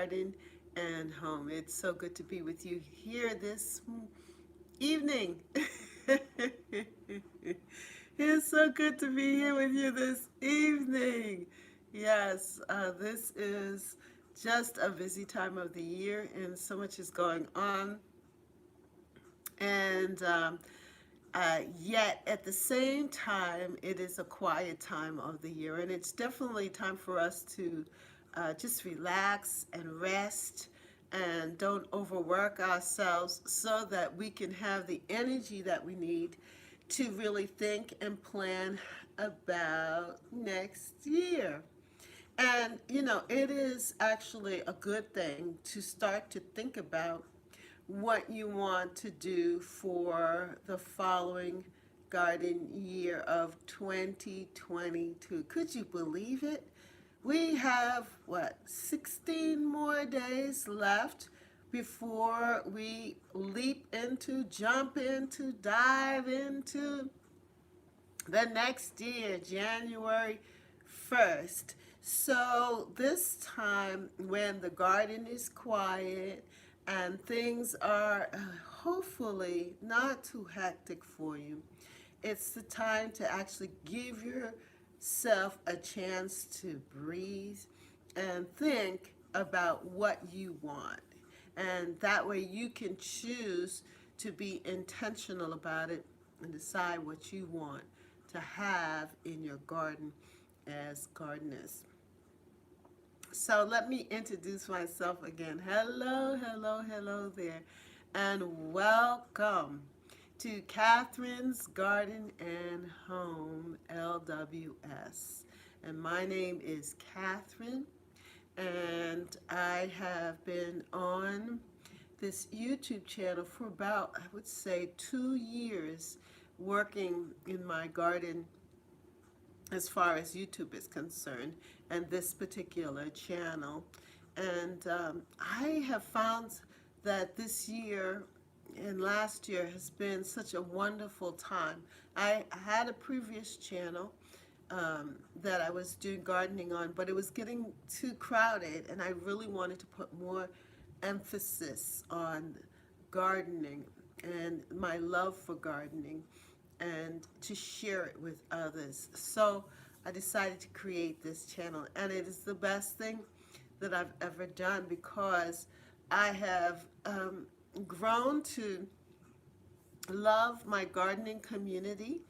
garden and home. It's so good to be with you here this evening. It's so good to be here with you this evening. Yes, this is just a busy time of the year, and so much is going on. And yet, at the same time, it is a quiet time of the year, and it's definitely time for us to just relax and rest and don't overwork ourselves so that we can have the energy that we need to really think and plan about next year. And it is actually a good thing to start to think about what you want to do for the following garden year of 2022. Could you believe it? We have, what, 16 more days left before we leap into, jump into, dive into the next year, January 1st. So this time when the garden is quiet and things are hopefully not too hectic for you, it's the time to actually give yourself a chance to breathe and think about what you want. And that way you can choose to be intentional about it and decide what you want to have in your garden as gardeners. So let me introduce myself again. Hello, hello, hello there, and welcome to Catherine's Garden and Home LWS. And my name is Catherine, and I have been on this YouTube channel for about, I would say, 2 years working in my garden as far as YouTube is concerned and this particular channel. And I have found that this year and last year has been such a wonderful time. I had a previous channel that I was doing gardening on, but it was getting too crowded, and I really wanted to put more emphasis on gardening and my love for gardening and to share it with others. So I decided to create this channel, and it is the best thing that I've ever done because I have grown to love my gardening community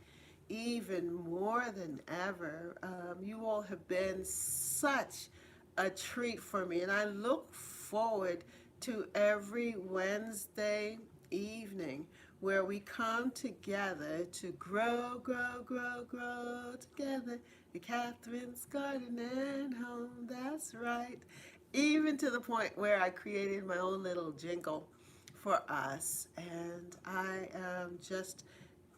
even more than ever. You all have been such a treat for me, and I look forward to every Wednesday evening where we come together to grow, grow, grow, grow together in Catherine's Garden and Home. That's right. Even to the point where I created my own little jingle for us, and I am just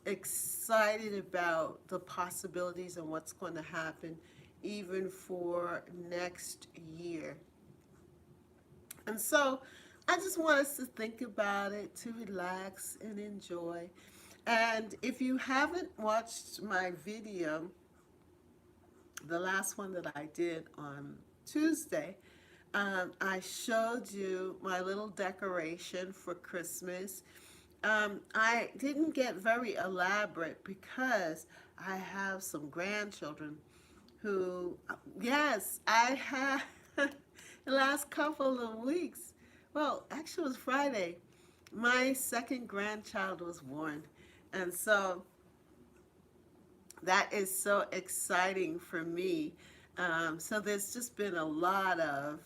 excited about the possibilities and what's going to happen even for next year. And so I just want us to think about it, to relax and enjoy. And if you haven't watched my video, the last one that I did on Tuesday, I showed you my little decoration for Christmas. I didn't get very elaborate because I have some grandchildren who, yes, I have the last couple of weeks. Well, actually, it was Friday. My second grandchild was born. And so that is so exciting for me. So there's just been a lot of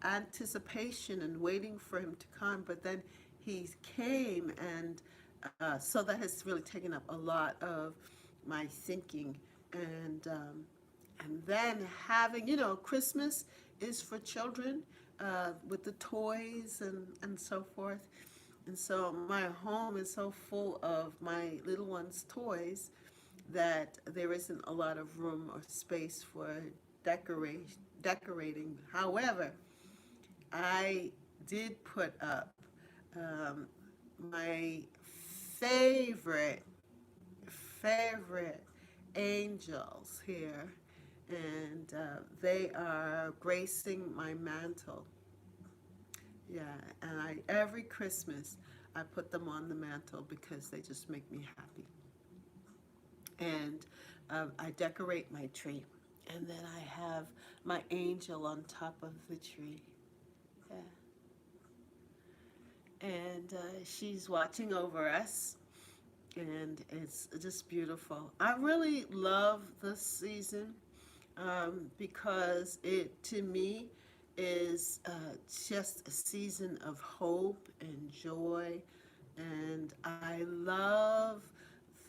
anticipation and waiting for him to come. But then he came, and so that has really taken up a lot of my thinking. And then having, Christmas is for children with the toys and so forth. And so my home is so full of my little ones' toys that there isn't a lot of room or space for decorating. However, I did put up my favorite, favorite angels here, and they are gracing my mantle. Yeah, and every Christmas I put them on the mantle because they just make me happy. And I decorate my tree, and then I have my angel on top of the tree. Yeah. And she's watching over us, and it's just beautiful. I really love this season because it, to me, is just a season of hope and joy, and I love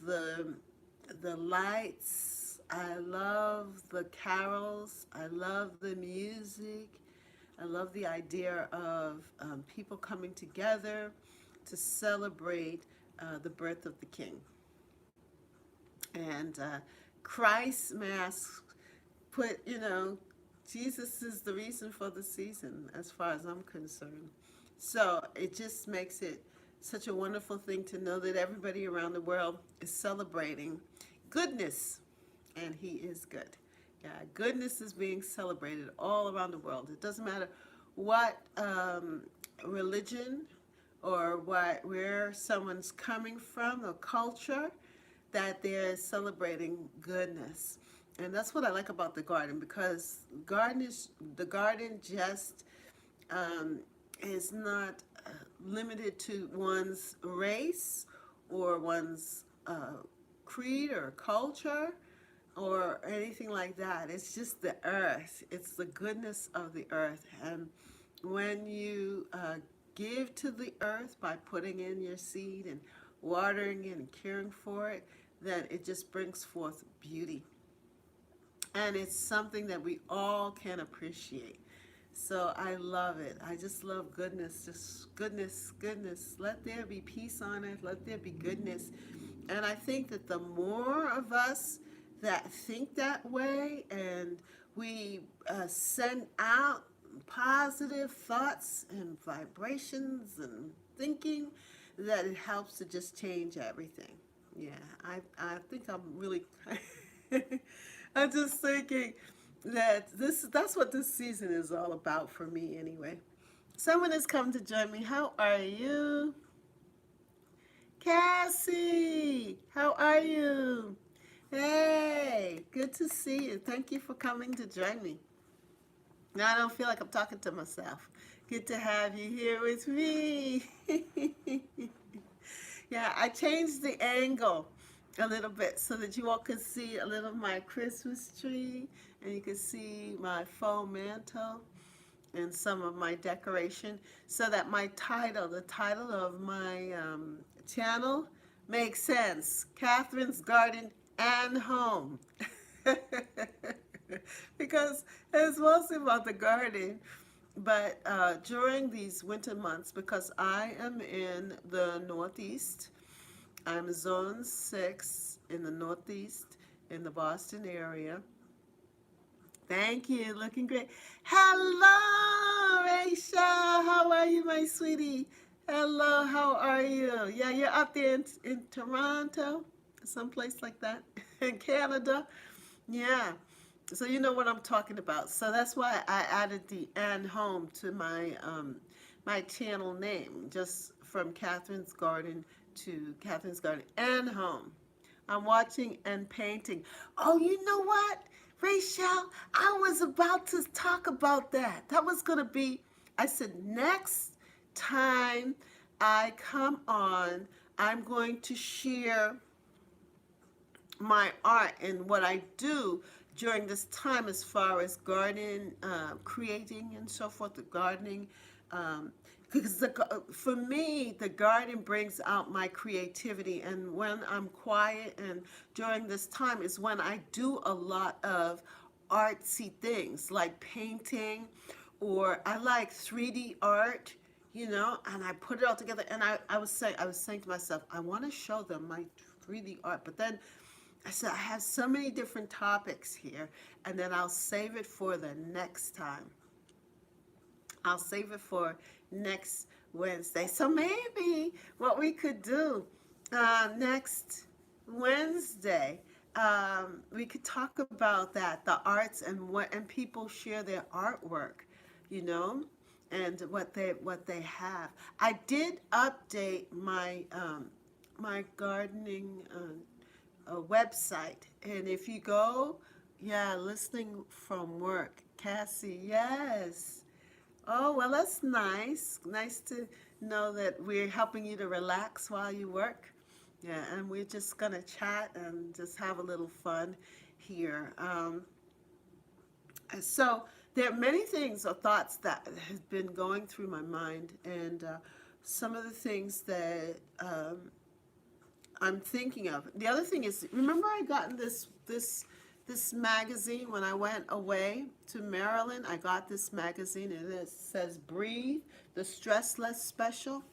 the the lights. I love the carols. I love the music. I love the idea of people coming together to celebrate the birth of the King. And Christ Mass put, Jesus is the reason for the season as far as I'm concerned. So it just makes it such a wonderful thing to know that everybody around the world is celebrating goodness, and He is good. Yeah, goodness is being celebrated all around the world. It doesn't matter what religion or where someone's coming from or culture, that they're celebrating goodness. And that's what I like about the garden, because the garden just um, is not limited to one's race or one's creed or culture or anything like that. It's just the earth. It's the goodness of the earth. And when you give to the earth by putting in your seed and watering it and caring for it, then it just brings forth beauty. And it's something that we all can appreciate. So I love it. I just love goodness, just goodness, goodness. Let there be peace on it. Let there be goodness. And I think that the more of us that think that way, and we send out positive thoughts and vibrations and thinking, that it helps to just change everything. Yeah, I think I'm really I'm just thinking that that's what this season is all about for me anyway. Someone has come to join me. How are you? Cassie, how are you? Hey, good to see you. Thank you for coming to join me. Now I don't feel like I'm talking to myself. Good to have you here with me. Yeah, I changed the angle a little bit so that you all could see a little of my Christmas tree, and you could see my faux mantle and some of my decoration, so that the title of my channel makes sense. Catherine's Garden and Home. Because it's mostly about the garden, but during these winter months, because I am in the Northeast, I'm zone 6 in the Northeast in the Boston area. Thank you. Looking great. Hello, Rachel. How are you, my sweetie? Hello, how are you? Yeah, you're up there in Toronto, someplace like that, in Canada. Yeah. So you know what I'm talking about. So that's why I added the and home to my channel name, just from Catherine's Garden to Catherine's Garden and Home. I'm watching and painting. Oh, you know what, Rachel? I was about to talk about that. That was going to be, I said, next time I come on, I'm going to share my art and what I do during this time as far as garden creating and so forth, the gardening. Because for me, the garden brings out my creativity, and when I'm quiet and during this time is when I do a lot of artsy things like painting, or I like 3D art, and I put it all together. And I was saying to myself, I want to show them my 3D art, but then I said, I have so many different topics here, and then I'll save it for the next time. I'll save it for next Wednesday. So maybe what we could do next Wednesday, we could talk about that, the arts, and people share their artwork, you know, and what they have. I did update my gardening website, and if you go, yeah, listening from work, Cassie, yes. Oh, well, that's nice. Nice to know that we're helping you to relax while you work. Yeah, and we're just gonna chat and just have a little fun here. So there are many things or thoughts that have been going through my mind, and some of the things that I'm thinking of. The other thing is, remember I gotten this magazine when I went away to Maryland. I got this magazine and it says "Breathe," the Stress Less Special.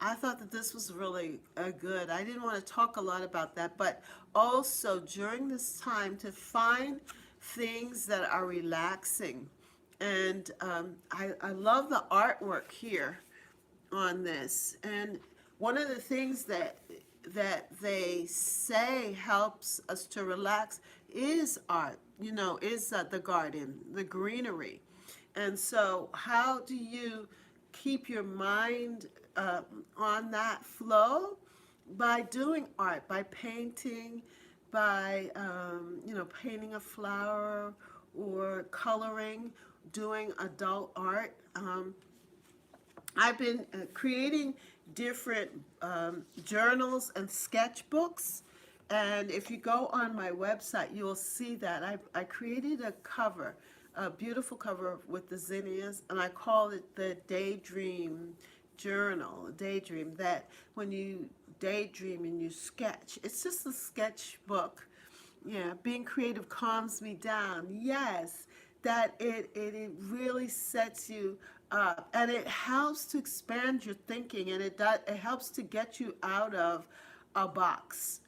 I thought that this was really good. I didn't want to talk a lot about that, but also during this time to find things that are relaxing. And I love the artwork here on this. And one of the things that they say helps us to relax is art, is the garden, the greenery. And so how do you keep your mind on that flow? By doing art, by painting, by painting a flower or coloring, doing adult art. I've been creating different journals and sketchbooks. And if you go on my website, you'll see that I created a cover, a beautiful cover with the zinnias, and I call it the Daydream Journal. Daydream, that when you daydream and you sketch, it's just a sketchbook. Yeah, being creative calms me down. Yes, that it really sets you up, and it helps to expand your thinking, and it helps to get you out of a box.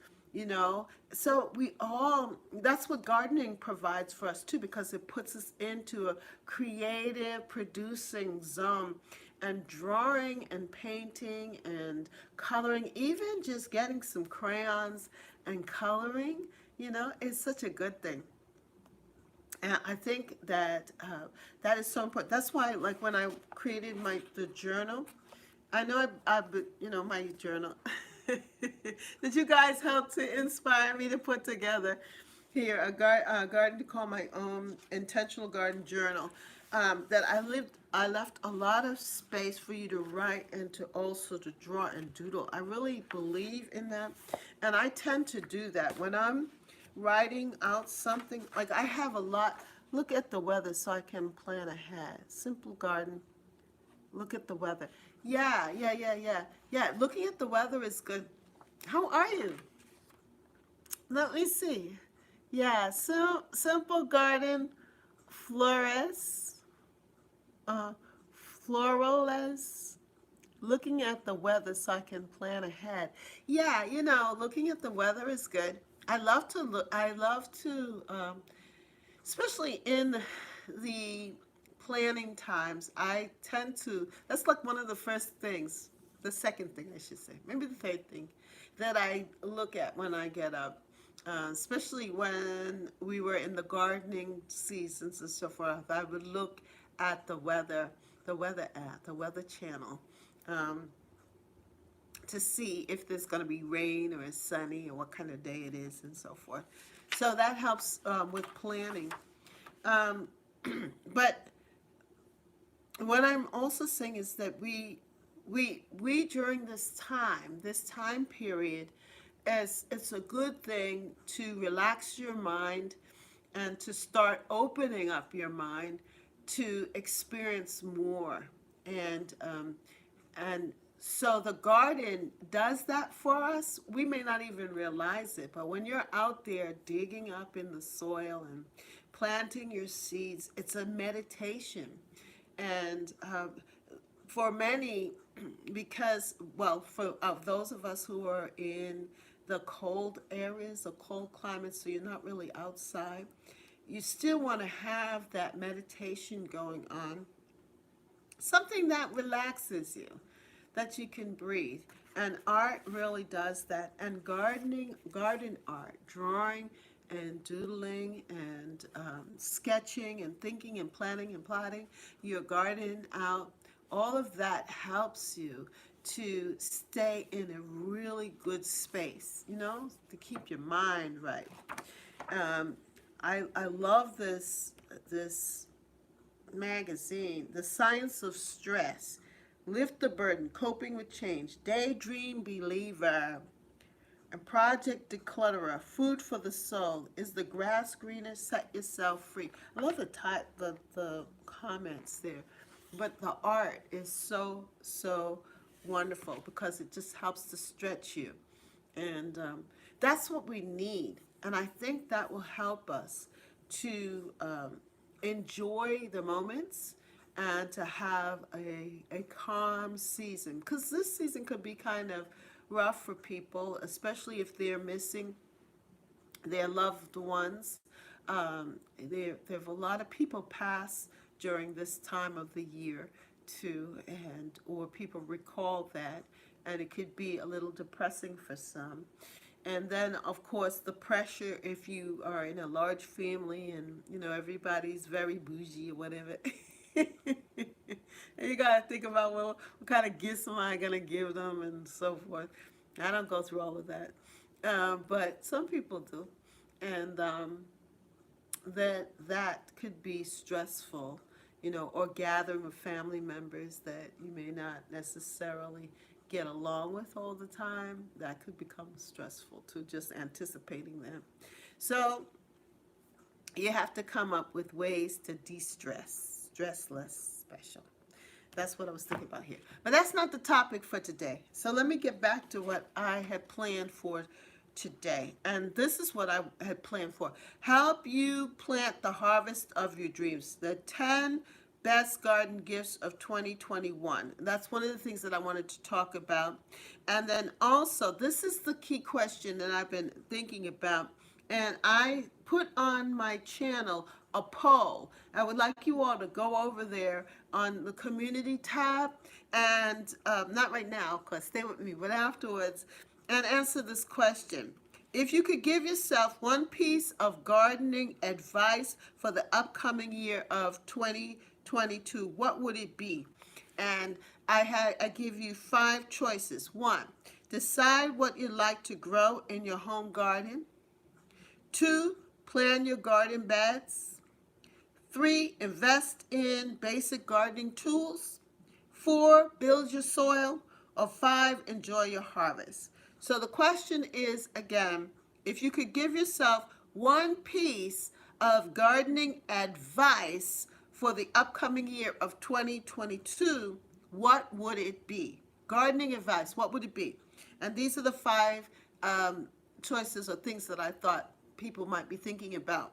So we all, that's what gardening provides for us too, because it puts us into a creative producing zone, and drawing and painting and coloring, even just getting some crayons and coloring, is such a good thing. And I think that that is so important. That's why, like when I created the journal, I know my journal that you guys helped to inspire me to put together here a garden to call my own intentional garden journal. That I left a lot of space for you to write and to also to draw and doodle. I really believe in that, and I tend to do that when I'm writing out something. Like I have a lot. Look at the weather so I can plan ahead. Simple garden. Look at the weather. Yeah, yeah, yeah, yeah. Yeah, looking at the weather is good. How are you? Let me see. Yeah, so simple garden, flores, uh, florales. Looking at the weather so I can plan ahead. Yeah, looking at the weather is good. I love to look. I love to, especially in the planning times. I tend to. That's like one of the first things. The second thing, I should say. Maybe the third thing that I look at when I get up. Especially when we were in the gardening seasons and so forth, I would look at the weather app, the weather channel, um, to see if there's going to be rain or it's sunny or what kind of day it is and so forth. So that helps with planning. Um, but what I'm also saying is that we during this time period, as it's a good thing to relax your mind and to start opening up your mind to experience more. And so the garden does that for us. We may not even realize it, but when you're out there digging up in the soil and planting your seeds, it's a meditation. And for many, because, well, for those of us who are in the cold areas, the cold climates, so you're not really outside, you still want to have that meditation going on, something that relaxes you, that you can breathe. And art really does that. And garden art, drawing and doodling and sketching and thinking and planning and plotting your garden out all of that helps you to stay in a really good space, to keep your mind right. Um, I love this magazine, The Science of Stress, Lift the Burden, Coping with Change, Daydream Believer, and Project Declutterer, Food for the Soul, Is the Grass Greener, Set Yourself Free. I love the comments there, but the art is so wonderful because it just helps to stretch you. And that's what we need. And I think that will help us to enjoy the moments and to have a calm season. Because this season could be kind of rough for people, especially if they're missing their loved ones. There have a lot of people pass during this time of the year too, and or people recall that, and it could be a little depressing for some. And then, of course, the pressure if you are in a large family and everybody's very bougie or whatever. And you gotta think about, well, what kind of gifts am I gonna give them and so forth. I don't go through all of that, but some people do, and that could be stressful, or gathering with family members that you may not necessarily get along with all the time. That could become stressful too, just anticipating them. So you have to come up with ways to de-stress, stress less special. That's what I was thinking about here. But that's not the topic for today. So let me get back to what I had planned for today. And this is what I had planned for. Help you plant the harvest of your dreams. The 10 best garden gifts of 2021. That's one of the things that I wanted to talk about. And then also, this is the key question that I've been thinking about. And I put on my channel a poll. I would like you all to go over there on the community tab, and not right now, because stay with me, but afterwards, and answer this question. If you could give yourself one piece of gardening advice for the upcoming year of 2022, what would it be? And I give you 5 choices. 1, decide what you like to grow in your home garden. 2, plan your garden beds. 3, invest in basic gardening tools. 4, build your soil. Or 5, enjoy your harvest. So the question is, again, if you could give yourself one piece of gardening advice for the upcoming year of 2022, what would it be? Gardening advice, what would it be? And these are the 5 choices or things that I thought people might be thinking about.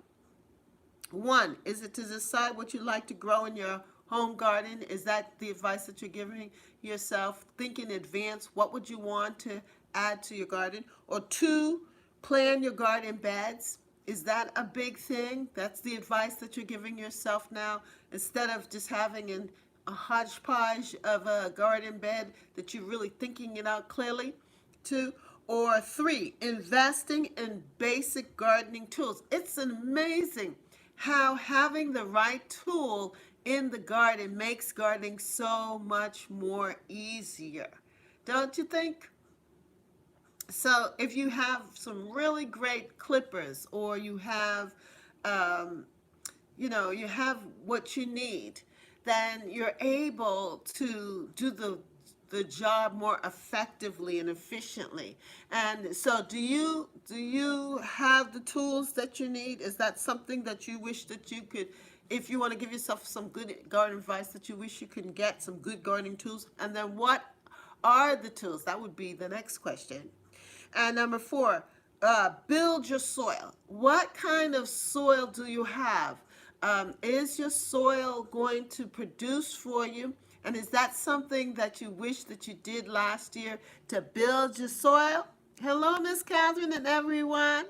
1, is it to decide what you like to grow in your home garden? Is that the advice that you're giving yourself? Think in advance, what would you want to add to your garden? Or 2, plan your garden beds. Is that a big thing? That's the advice that you're giving yourself now, instead of just having a hodgepodge of a garden bed that you're really thinking it out clearly. 2, or 3, investing in basic gardening tools. It's amazing how having the right tool in the garden makes gardening so much more easier. Don't you think? So if you have some really great clippers, or you have, you have what you need, then you're able to do the job more effectively and efficiently. And so do you have the tools that you need? Is that something that you wish that you could, if you want to give yourself some good garden advice, that you wish you could get some good gardening tools? And then what are the tools? That would be the next question. And number 4, build your soil. What kind of soil do you have? Is your soil going to produce for you? And is that something that you wish that you did last year, to build your soil? Hello, Miss Catherine and everyone.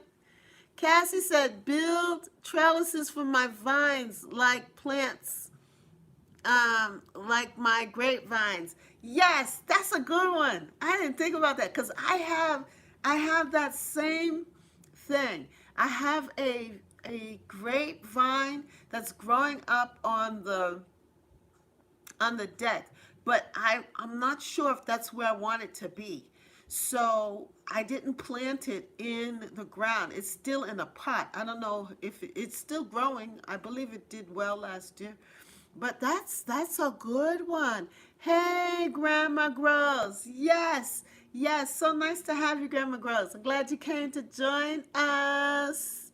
Cassie said, build trellises for my vines like plants, like my grapevines. Yes, that's a good one. I didn't think about that, because I have that same thing. I have a grapevine that's growing up on the deck, but I'm not sure if that's where I want it to be. So I didn't plant it in the ground. It's still in a pot. I don't know if it's still growing. I believe it did well last year. But that's a good one. Hey, Grandma Grows. Yes, yes. So nice to have you, Grandma Grows. I'm glad you came to join us.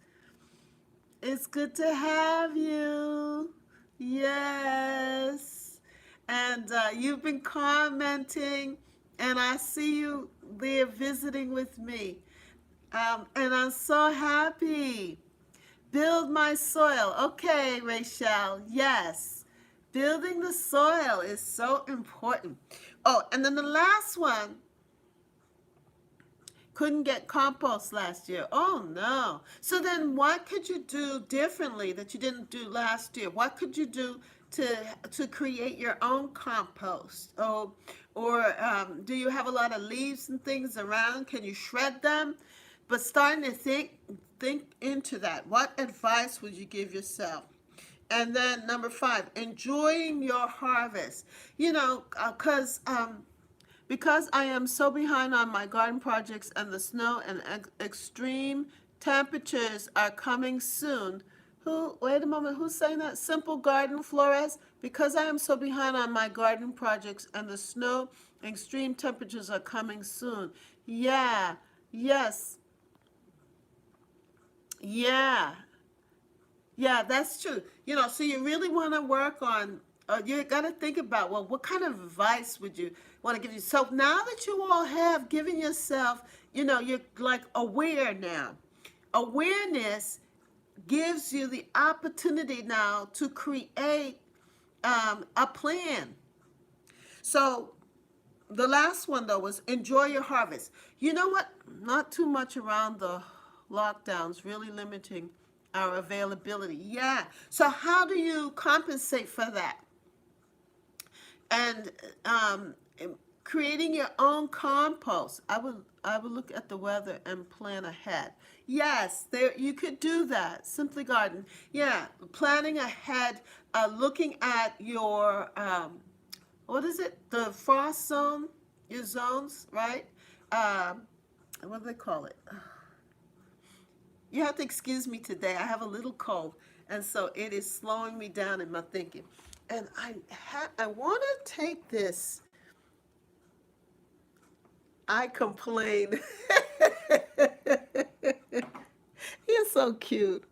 It's good to have you. Yes. And you've been commenting, and I see you there visiting with me. And I'm so happy. Build my soil. Okay, Rachel. Yes. Building the soil is so important. Oh, and then the last one, couldn't get compost last year. Oh no. So then what could you do differently that you didn't do last year? What could you do to create your own compost? Oh, or do you have a lot of leaves and things around? Can you shred them? But starting to think into that. What advice would you give yourself? And then number 5, enjoying your harvest. You know, because I am so behind on my garden projects and the snow and extreme temperatures are coming soon. Wait a moment, who's saying that? Simple Garden Flores? Because I am so behind on my garden projects and the snow and extreme temperatures are coming soon. Yeah, yes, yeah. Yeah, that's true. You know, so you really want to work on, you got to think about, well, what kind of advice would you want to give you? So now that you all have given yourself, you know, you're like aware now. Awareness gives you the opportunity now to create a plan. So the last one though was enjoy your harvest. You know what? Not too much around the lockdowns, really limiting our availability. Yeah. So how do you compensate for that? And creating your own compost. I would look at the weather and plan ahead. Yes, there you could do that. Simply Garden. Yeah, planning ahead, looking at your what is it? The frost zone, your zones, right? Um, what do they call it? You have to excuse me today. I have a little cold, and so it is slowing me down in my thinking. And I want to take this. I complain. You're so cute.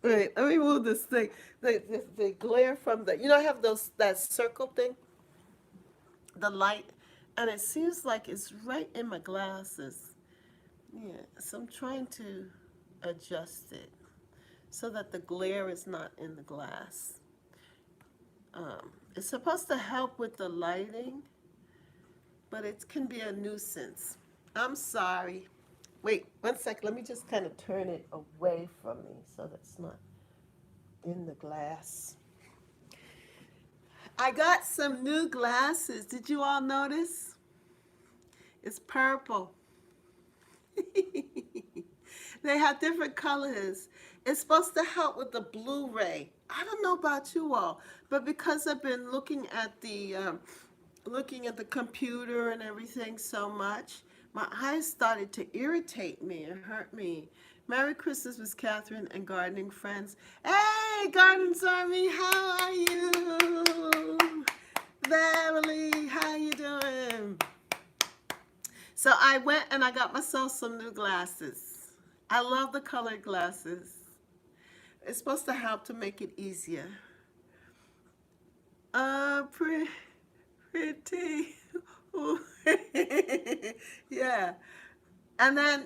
Wait, let me move this thing. The glare from the, I have that circle thing, the light, and it seems like it's right in my glasses. Yeah, so I'm trying to adjust it so that the glare is not in the glass. It's supposed to help with the lighting, but it can be a nuisance. I'm sorry. Wait, one second. Let me just kind of turn it away from me so that's not in the glass. I got some new glasses. Did you all notice? It's purple. They have different colors. It's supposed to help with the Blu-ray. I don't know about you all, but because I've been looking at the computer and everything so much, my eyes started to irritate me and hurt me. Merry Christmas, Miss Catherine and gardening friends. Hey, Gardens Army, how are you? Beverly, how you doing? So I went and I got myself some new glasses. I love the colored glasses. It's supposed to help to make it easier. Pretty. Pretty. Yeah. And then,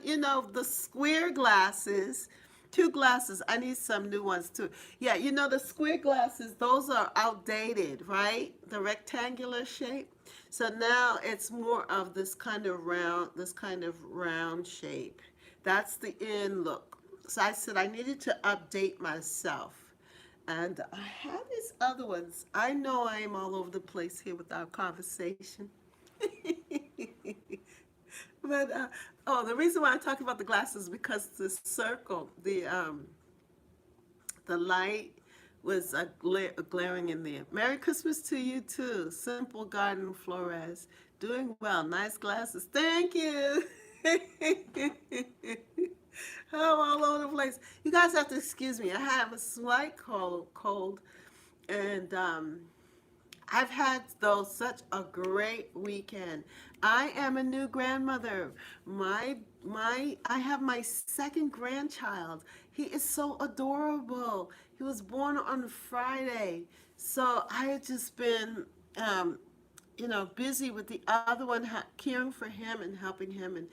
the square glasses, 2 glasses. I need some new ones too. Yeah, the square glasses, those are outdated, right? The rectangular shape. So now it's more of this kind of round shape. That's the in look. So I said I needed to update myself. And I have these other ones. I know I am all over the place here with our conversation. But the reason why I talk about the glasses is because the circle, the light was glaring in there. Merry Christmas to you too. Simple Garden Flores. Doing well. Nice glasses. Thank you. Oh, all over the place. You guys have to excuse me. I have a slight cold, and I've had though such a great weekend. I am a new grandmother. I have my second grandchild. He is so adorable. He was born on Friday. So I had just been busy with the other one, caring for him and helping him, and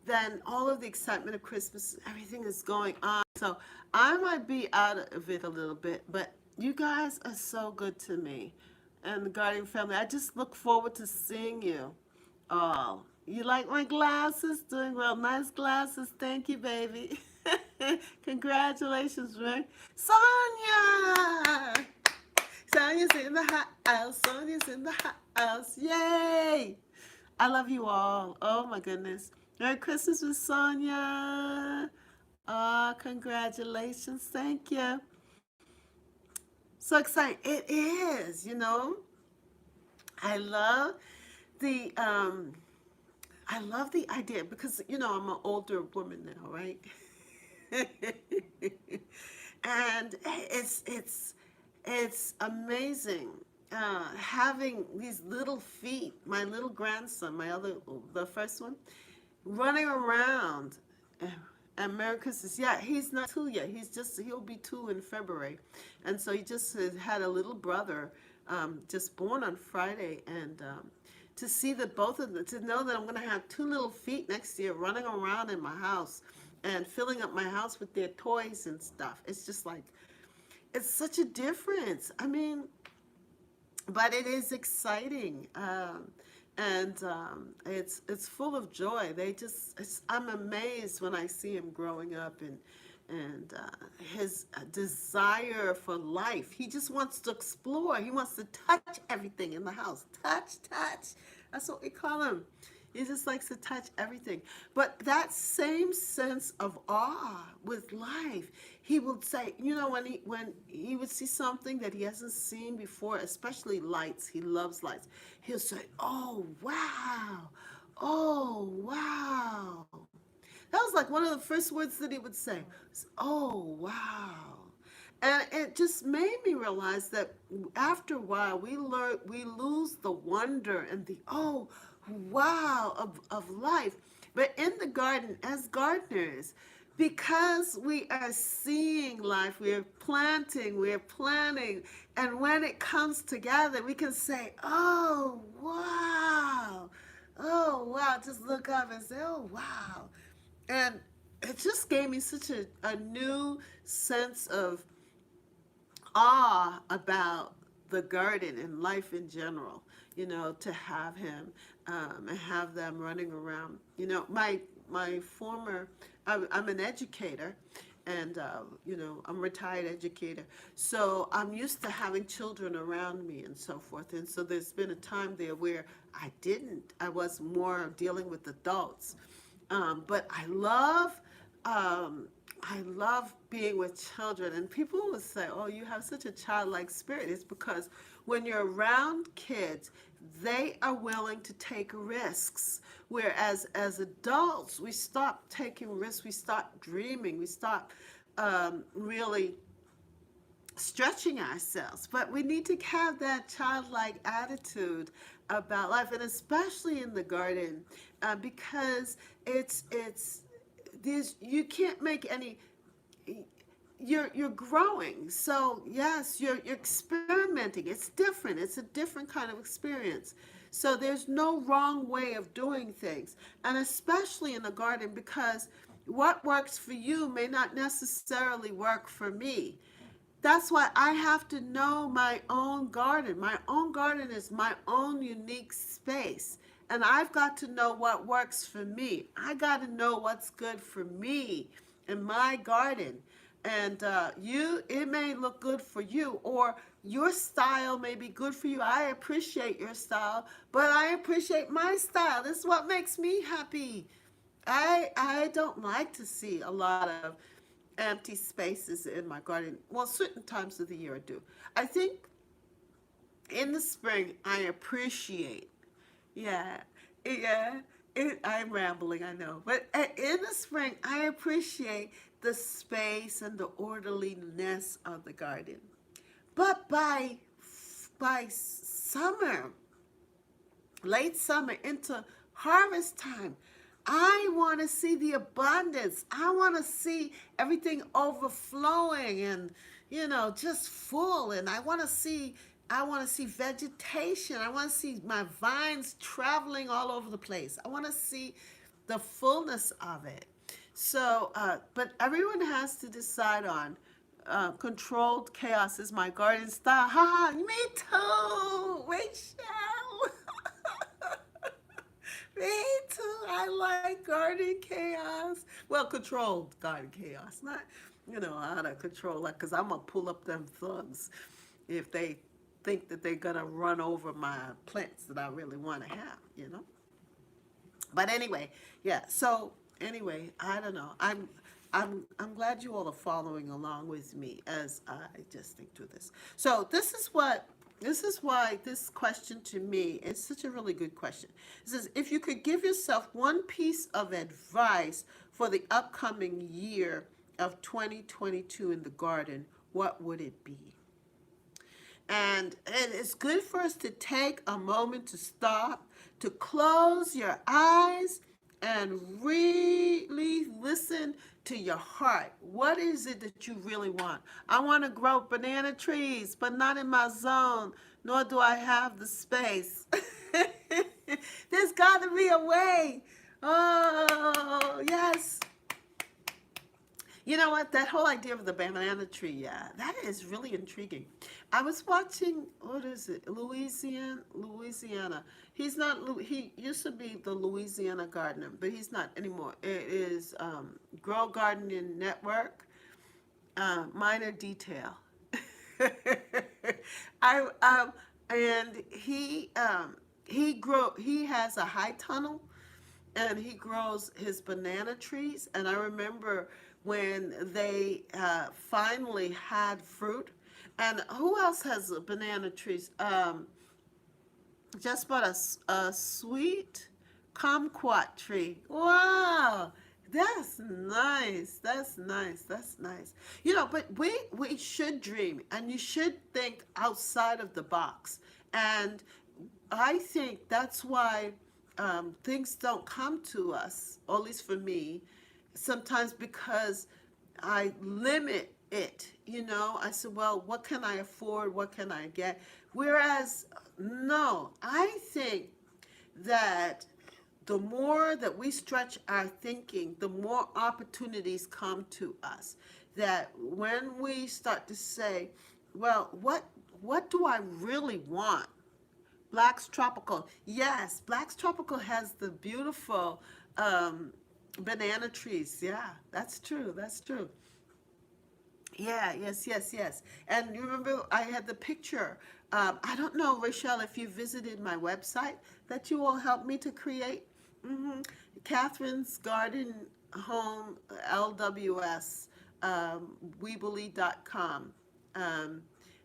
then all of the excitement of Christmas, everything is going on. So I might be out of it a little bit, but you guys are so good to me and the Guardian family. I just look forward to seeing you all. You like my glasses? Doing well. Nice glasses. Thank you, baby. Congratulations, Rick. Sonia! Sonia's in the house. Sonia's in the house. Yay! I love you all. Oh my goodness. Merry Christmas with Sonia. Oh, congratulations. Thank you. So exciting. It is. I love the I love the idea because I'm an older woman now, right? And it's amazing having these little feet. My little grandson, the first one, running around. And Americus is, yeah, he's not 2 yet. He'll be 2 in February. And so he just had a little brother just born on Friday. And to see that both of them, to know that I'm going to have 2 little feet next year running around in my house and filling up my house with their toys and stuff. It's just like, it's such a difference. I mean, but it is exciting. And it's full of joy. I'm amazed when I see him growing up and his desire for life. He just wants to explore. He wants to touch everything in the house. Touch. That's what we call him. He just likes to touch everything. But that same sense of awe with life, he would say, when he would see something that he hasn't seen before, especially lights, he loves lights. He'll say, "Oh, wow. Oh, wow." That was like one of the first words that he would say. "Oh, wow." And it just made me realize that after a while we lose the wonder and the wow of life. But in the garden, as gardeners, because we are seeing life, we're planting, we're planning, and when it comes together, we can say, "Oh, wow. Oh, wow." Just look up and say, "Oh, wow." And it just gave me such a new sense of awe about the garden and life in general, to have him and have them running around. My former, I'm an educator, and I'm a retired educator, so I'm used to having children around me and so forth. And so there's been a time there where I was more dealing with adults, but I love being with children. And people will say, "Oh, you have such a childlike spirit." It's because when you're around kids, they are willing to take risks. Whereas as adults, we stop taking risks, we stop dreaming, we stop really stretching ourselves. But we need to have that childlike attitude about life, and especially in the garden, because it's you can't make any. You're growing, so yes, you're experimenting. It's different. It's a different kind of experience. So there's no wrong way of doing things, and especially in the garden, because what works for you may not necessarily work for me. That's why I have to know my own garden. My own garden is my own unique space. And I've got to know what works for me. I got to know what's good for me in my garden. And it may look good for you, or your style may be good for you. I appreciate your style, but I appreciate my style. This is what makes me happy. I don't like to see a lot of empty spaces in my garden. Well, certain times of the year I do. I think in the spring I appreciate. Yeah, yeah. I'm rambling, I know, but in the spring I appreciate the space and the orderliness of the garden. But by summer, late summer into harvest time, I want to see the abundance. I want to see everything overflowing and just full. And I want to see vegetation. I want to see my vines traveling all over the place. I want to see the fullness of it. So, but everyone has to decide on controlled chaos is my garden style. Ha ha, me too, Rachel. Me too. I like garden chaos. Well, controlled garden chaos, not out of control. Like, cause I'm gonna pull up them thugs if they think that they're gonna run over my plants that I really want to have. But anyway, yeah. So anyway, I don't know. I'm glad you all are following along with me as I just think through this. So this is why this question to me is such a really good question. It says, if you could give yourself one piece of advice for the upcoming year of 2022 in the garden, what would it be? And it's good for us to take a moment to stop, to close your eyes and really listen to your heart. What is it that you really want? I want to grow banana trees, but not in my zone, nor do I have the space. There's got to be a way. Oh, yes. You know what? That whole idea of the banana tree, yeah, that is really intriguing. I was watching, what is it? Louisiana. He's not, he used to be the Louisiana gardener, but he's not anymore. It is Grow Gardening Network, Minor Detail. I and he has a high tunnel and he grows his banana trees. And I remember when they finally had fruit. And who else has banana trees? Just but a sweet kumquat tree. Wow, that's nice. That's nice. That's nice. But we should dream, and you should think outside of the box. And I think that's why things don't come to us, or at least for me, sometimes because I limit it. I said, well, what can I afford? What can I get? Whereas, no, I think that the more that we stretch our thinking, the more opportunities come to us. That when we start to say, well, what do I really want? Black's Tropical. Yes, Black's Tropical has the beautiful banana trees. Yeah, that's true. That's true. Yeah, yes, yes, yes. And you remember I had the picture. I don't know, Rachel, if you visited my website that you all helped me to create. hmm Catherine's Garden Home LWS, weebly.com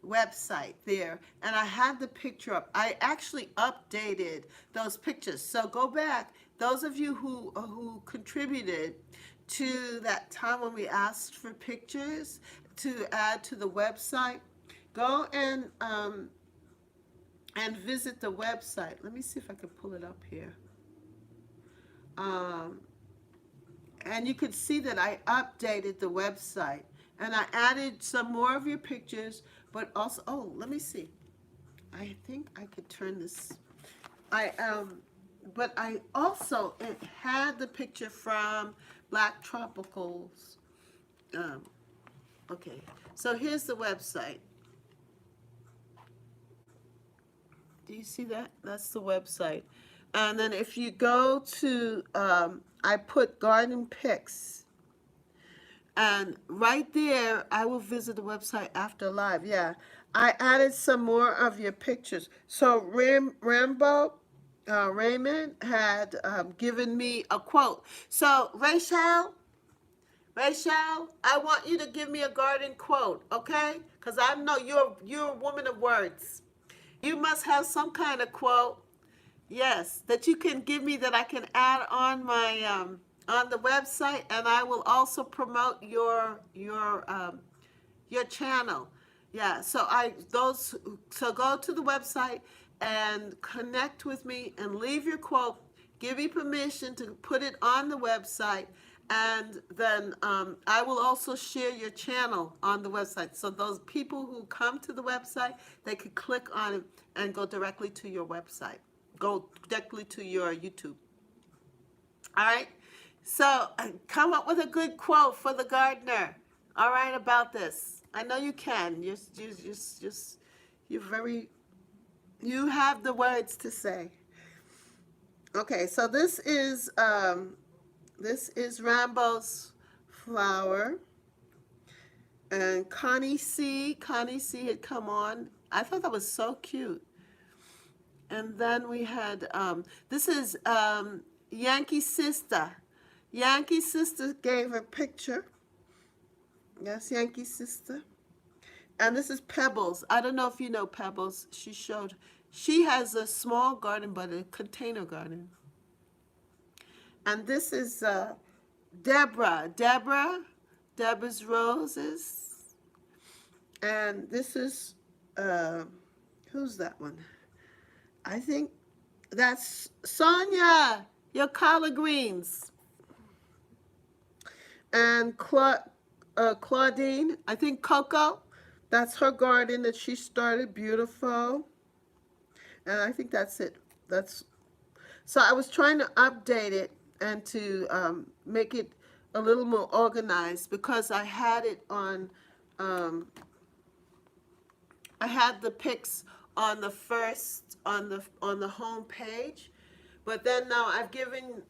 website there. And I had the picture up. I actually updated those pictures. So go back. Those of you who contributed to that time when we asked for pictures to add to the website, go and visit the website. Let me see if I can pull it up here. Um, and you could see that I updated the website and I added some more of your pictures, but also, oh, let me see. I think I could turn this. But I also it had the picture from Black Tropicals. Um, okay, so here's the website. Do you see that? That's the website. And then if you go to, I put garden pics. And right there, I will visit the website after live. Yeah, I added some more of your pictures. So Raymond had given me a quote. So Rachel, Rachel, I want you to give me a garden quote, okay? Because I know you're a woman of words. You must have some kind of quote, yes, that you can give me that I can add on my on the website, and I will also promote your channel. Yeah, so go to the website and connect with me and leave your quote. Give me permission to put it on the website, and then I will also share your channel on the website. So those people who come to the website, they could click on it and go directly to your website. Go directly to your YouTube. All right. So come up with a good quote for the gardener. All right, about this. I know you can. You're very. You have the words to say. Okay, so this is Rambo's flower, and Connie C had come on. I thought that was so cute. And then we had this is Yankee Sister. Yankee Sister gave a picture. Yes, Yankee Sister. And this is Pebbles. I don't know if you know Pebbles. She has a small garden, but a container garden. And this is Deborah. Deborah's Roses. And this is, who's that one? I think that's Sonia, your collard greens. And Claudine, I think Coco, that's her garden that she started, beautiful. And I think that's it. So I was trying to update it and to make it a little more organized, because I had it on, I had the pics on the first, on the home page, but then now I've given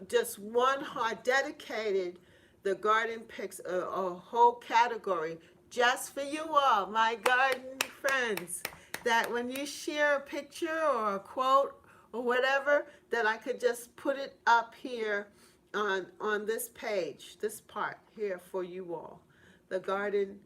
just one hard dedicated the garden pics, a whole category just for you all, my garden friends, that when you share a picture or a quote or whatever, that I could just put it up here on this page, this part here for you all, the garden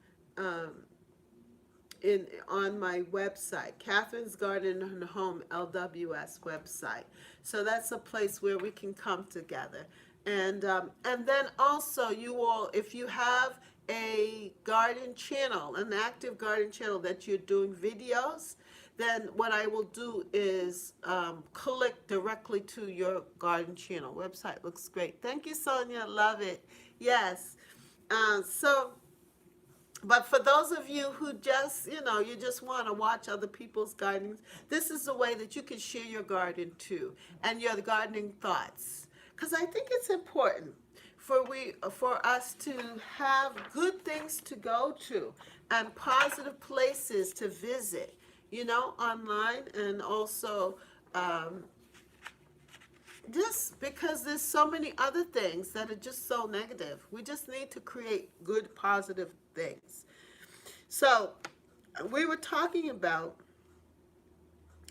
on my website, Catherine's Garden and Home LWS website. So that's a place where we can come together. And then also, you all, if you have a garden channel, an active garden channel that you're doing videos, then what I will do is click directly to your garden channel. Website looks great. Thank you, Sonia. Love it. Yes. But for those of you who just, you just want to watch other people's gardens, this is a way that you can share your garden too, and your gardening thoughts. Because I think it's important for us to have good things to go to and positive places to visit, online, and also just because there's so many other things that are just so negative. We just need to create good, positive things. So we were talking about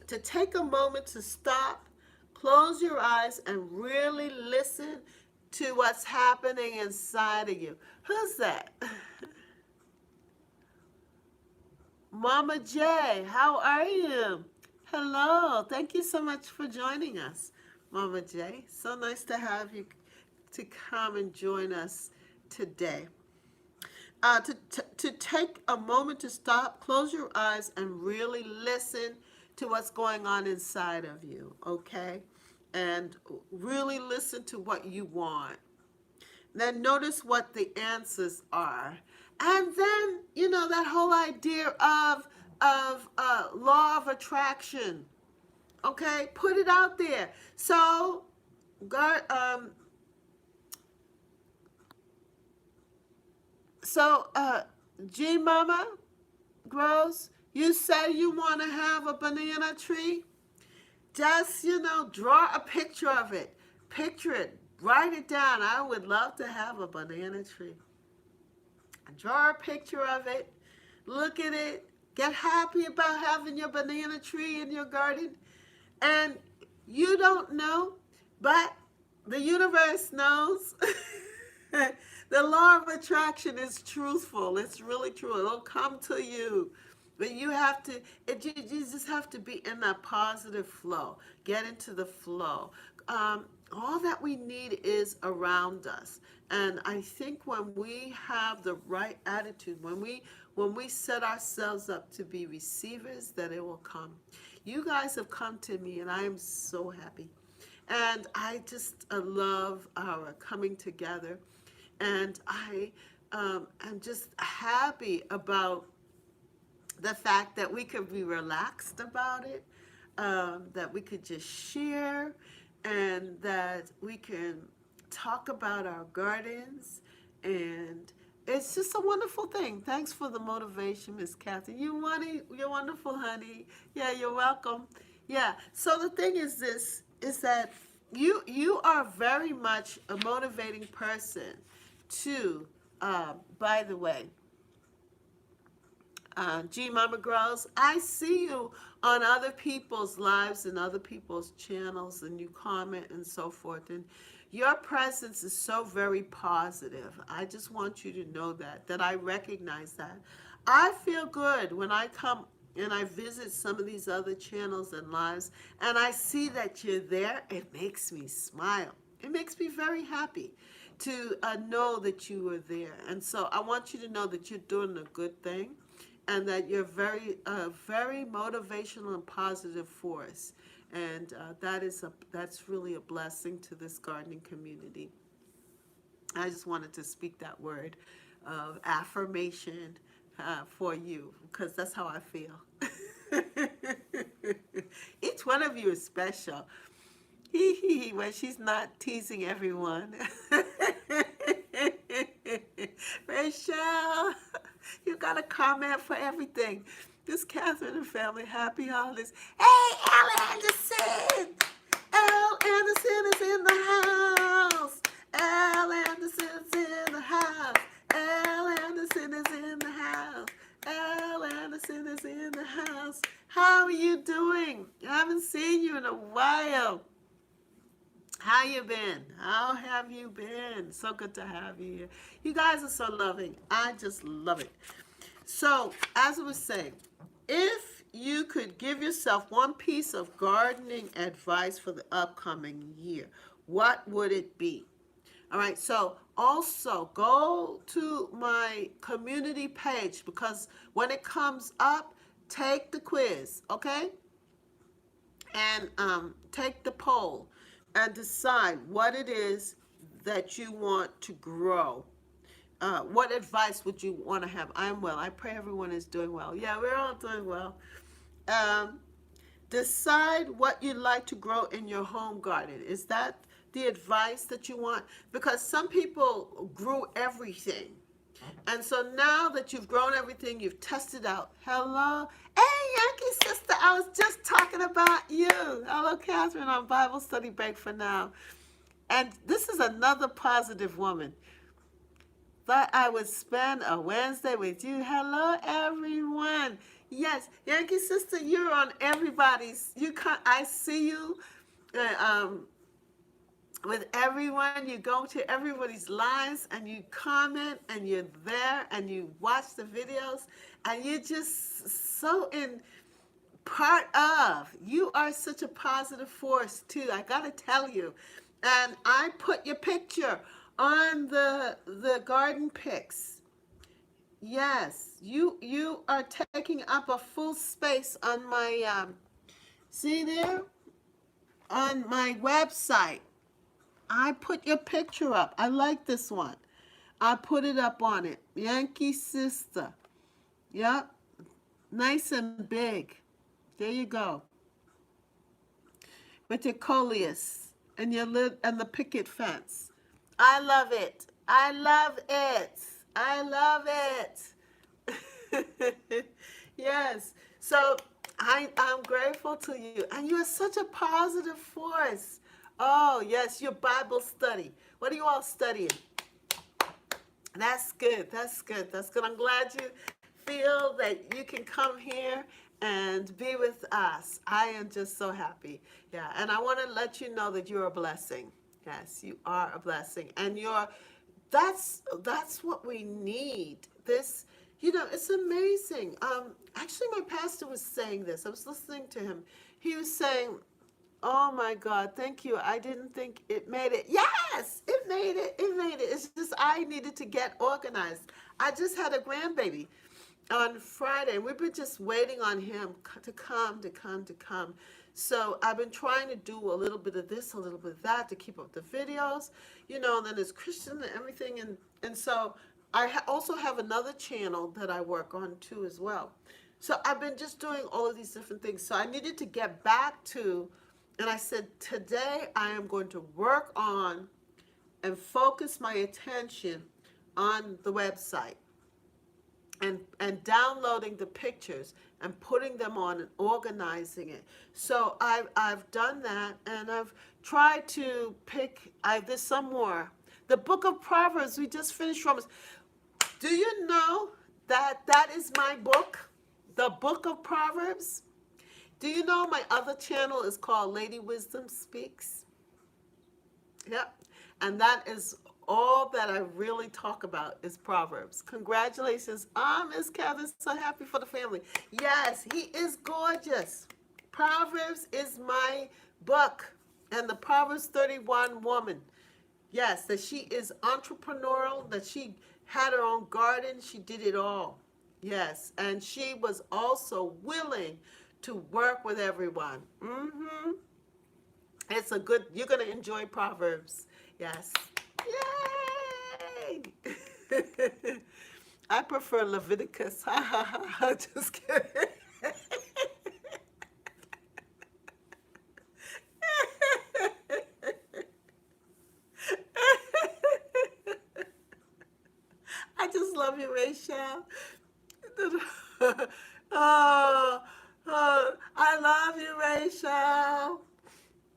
to take a moment to stop, close your eyes, and really listen to what's happening inside of you. Who's that? Mama J, how are you? Hello. Thank you so much for joining us, Mama J. So nice to have you to come and join us today. To take a moment to stop, close your eyes, and really listen to what's going on inside of you, okay? And really listen to what you want. Then notice what the answers are. And then, that whole idea of law of attraction, okay? Put it out there. So, G Mama Grows, you say you want to have a banana tree? Just, draw a picture of it. Picture it. Write it down. I would love to have a banana tree. Draw a picture of it. Look at it. Get happy about having your banana tree in your garden. And you don't know, but the universe knows. The law of attraction is truthful. It's really true. It'll come to you. But you have to, you just have to be in that positive flow. Get into the flow. All that we need is around us. And I think when we have the right attitude, when we set ourselves up to be receivers, that it will come. You guys have come to me, and I am so happy. And I just love our coming together. And I am just happy about the fact that we could be relaxed about it, that we could just share, and that we can talk about our gardens. And it's just a wonderful thing. Thanks for the motivation, Miss Kathy. You're wonderful, honey. Yeah, you're welcome. Yeah. So the thing is this, is that you are very much a motivating person to, by the way, G Mama Girls, I see you on other people's lives and other people's channels, and you comment and so forth. And your presence is so very positive. I just want you to know that I recognize that. I feel good when I come and I visit some of these other channels and lives, and I see that you're there. It makes me smile. It makes me very happy to know that you are there. And so I want you to know that you're doing a good thing, and that you're very motivational and positive force. And that's really a blessing to this gardening community. I just wanted to speak that word of affirmation for you, because that's how I feel. Each one of you is special. Hee hee, when she's not teasing everyone. Rachel, you got a comment for everything. This Catherine and family, happy holidays. Hey, Al Anderson! Al Anderson is in the house. Al Anderson's in the house. Al Anderson is in the house. Al Anderson is in the house. How are you doing? I haven't seen you in a while. How you been? How have you been? So good to have you here. You guys are so loving. I just love it. So, as I was saying, if you could give yourself one piece of gardening advice for the upcoming year, what would it be? All right, so also go to my community page, because when it comes up, take the quiz, okay? And take the poll and decide what it is that you want to grow. What advice would you want to have? I'm well. I pray everyone is doing well. Yeah, we're all doing well. Decide what you'd like to grow in your home garden. Is that the advice that you want? Because some people grew everything. And so now that you've grown everything, you've tested out. Hello. Hey, Yankee sister, I was just talking about you. Hello, Catherine, on Bible study break for now. And this is another positive woman. Thought I would spend a Wednesday with you. Hello, everyone. Yes, Yankee sister, you're on everybody's. I see you. With everyone, you go to everybody's lives and you comment and you're there and you watch the videos and you're just so in part of. You are such a positive force too, I gotta tell you. And I put your picture on the garden pics. Yes, you are taking up a full space on my see there, on my website. I put your picture up. I like this one. I put it up on it. Yankee sister. Yep. Nice and big. There you go. With your coleus and your and the picket fence. I love it. I love it. I love it. Yes. So I'm grateful to you. And you are such a positive force. Oh, yes, your Bible study. What are you all studying? That's good. That's good. That's good. I'm glad you feel that you can come here and be with us. I am just so happy. Yeah, and I want to let you know that you're a blessing. Yes, you are a blessing. And you're that's what we need. This, it's amazing. Actually, my pastor was saying this. I was listening to him. He was saying, "Oh my God, thank you. I didn't think it made it." Yes, it made it. It made it. It's just I needed to get organized. I just had a grandbaby on Friday, and we've been just waiting on him to come, to come, to come. So I've been trying to do a little bit of this, a little bit of that to keep up the videos, and then there's Christian and everything. And so also have another channel that I work on too as well. So I've been just doing all of these different things. So I needed to get back to, and I said, today I am going to work on and focus my attention on the website and downloading the pictures and putting them on and organizing it. So I've done that, and I've tried to pick. There's some more. The book of Proverbs. We just finished Romans. Do you know that that is my book, the book of Proverbs? Do you know my other channel is called Lady Wisdom Speaks? Yep. And that is all that I really talk about is Proverbs. Congratulations. Miss Catherine, so happy for the family. Yes, he is gorgeous. Proverbs is my book. And the Proverbs 31 woman. Yes, that she is entrepreneurial, that she had her own garden. She did it all. Yes. And she was also willing to work with everyone. It's you're going to enjoy Proverbs. Yes. Yay! I prefer Leviticus. Just kidding. I just love you, Rachel. Oh, I love you, Rachel.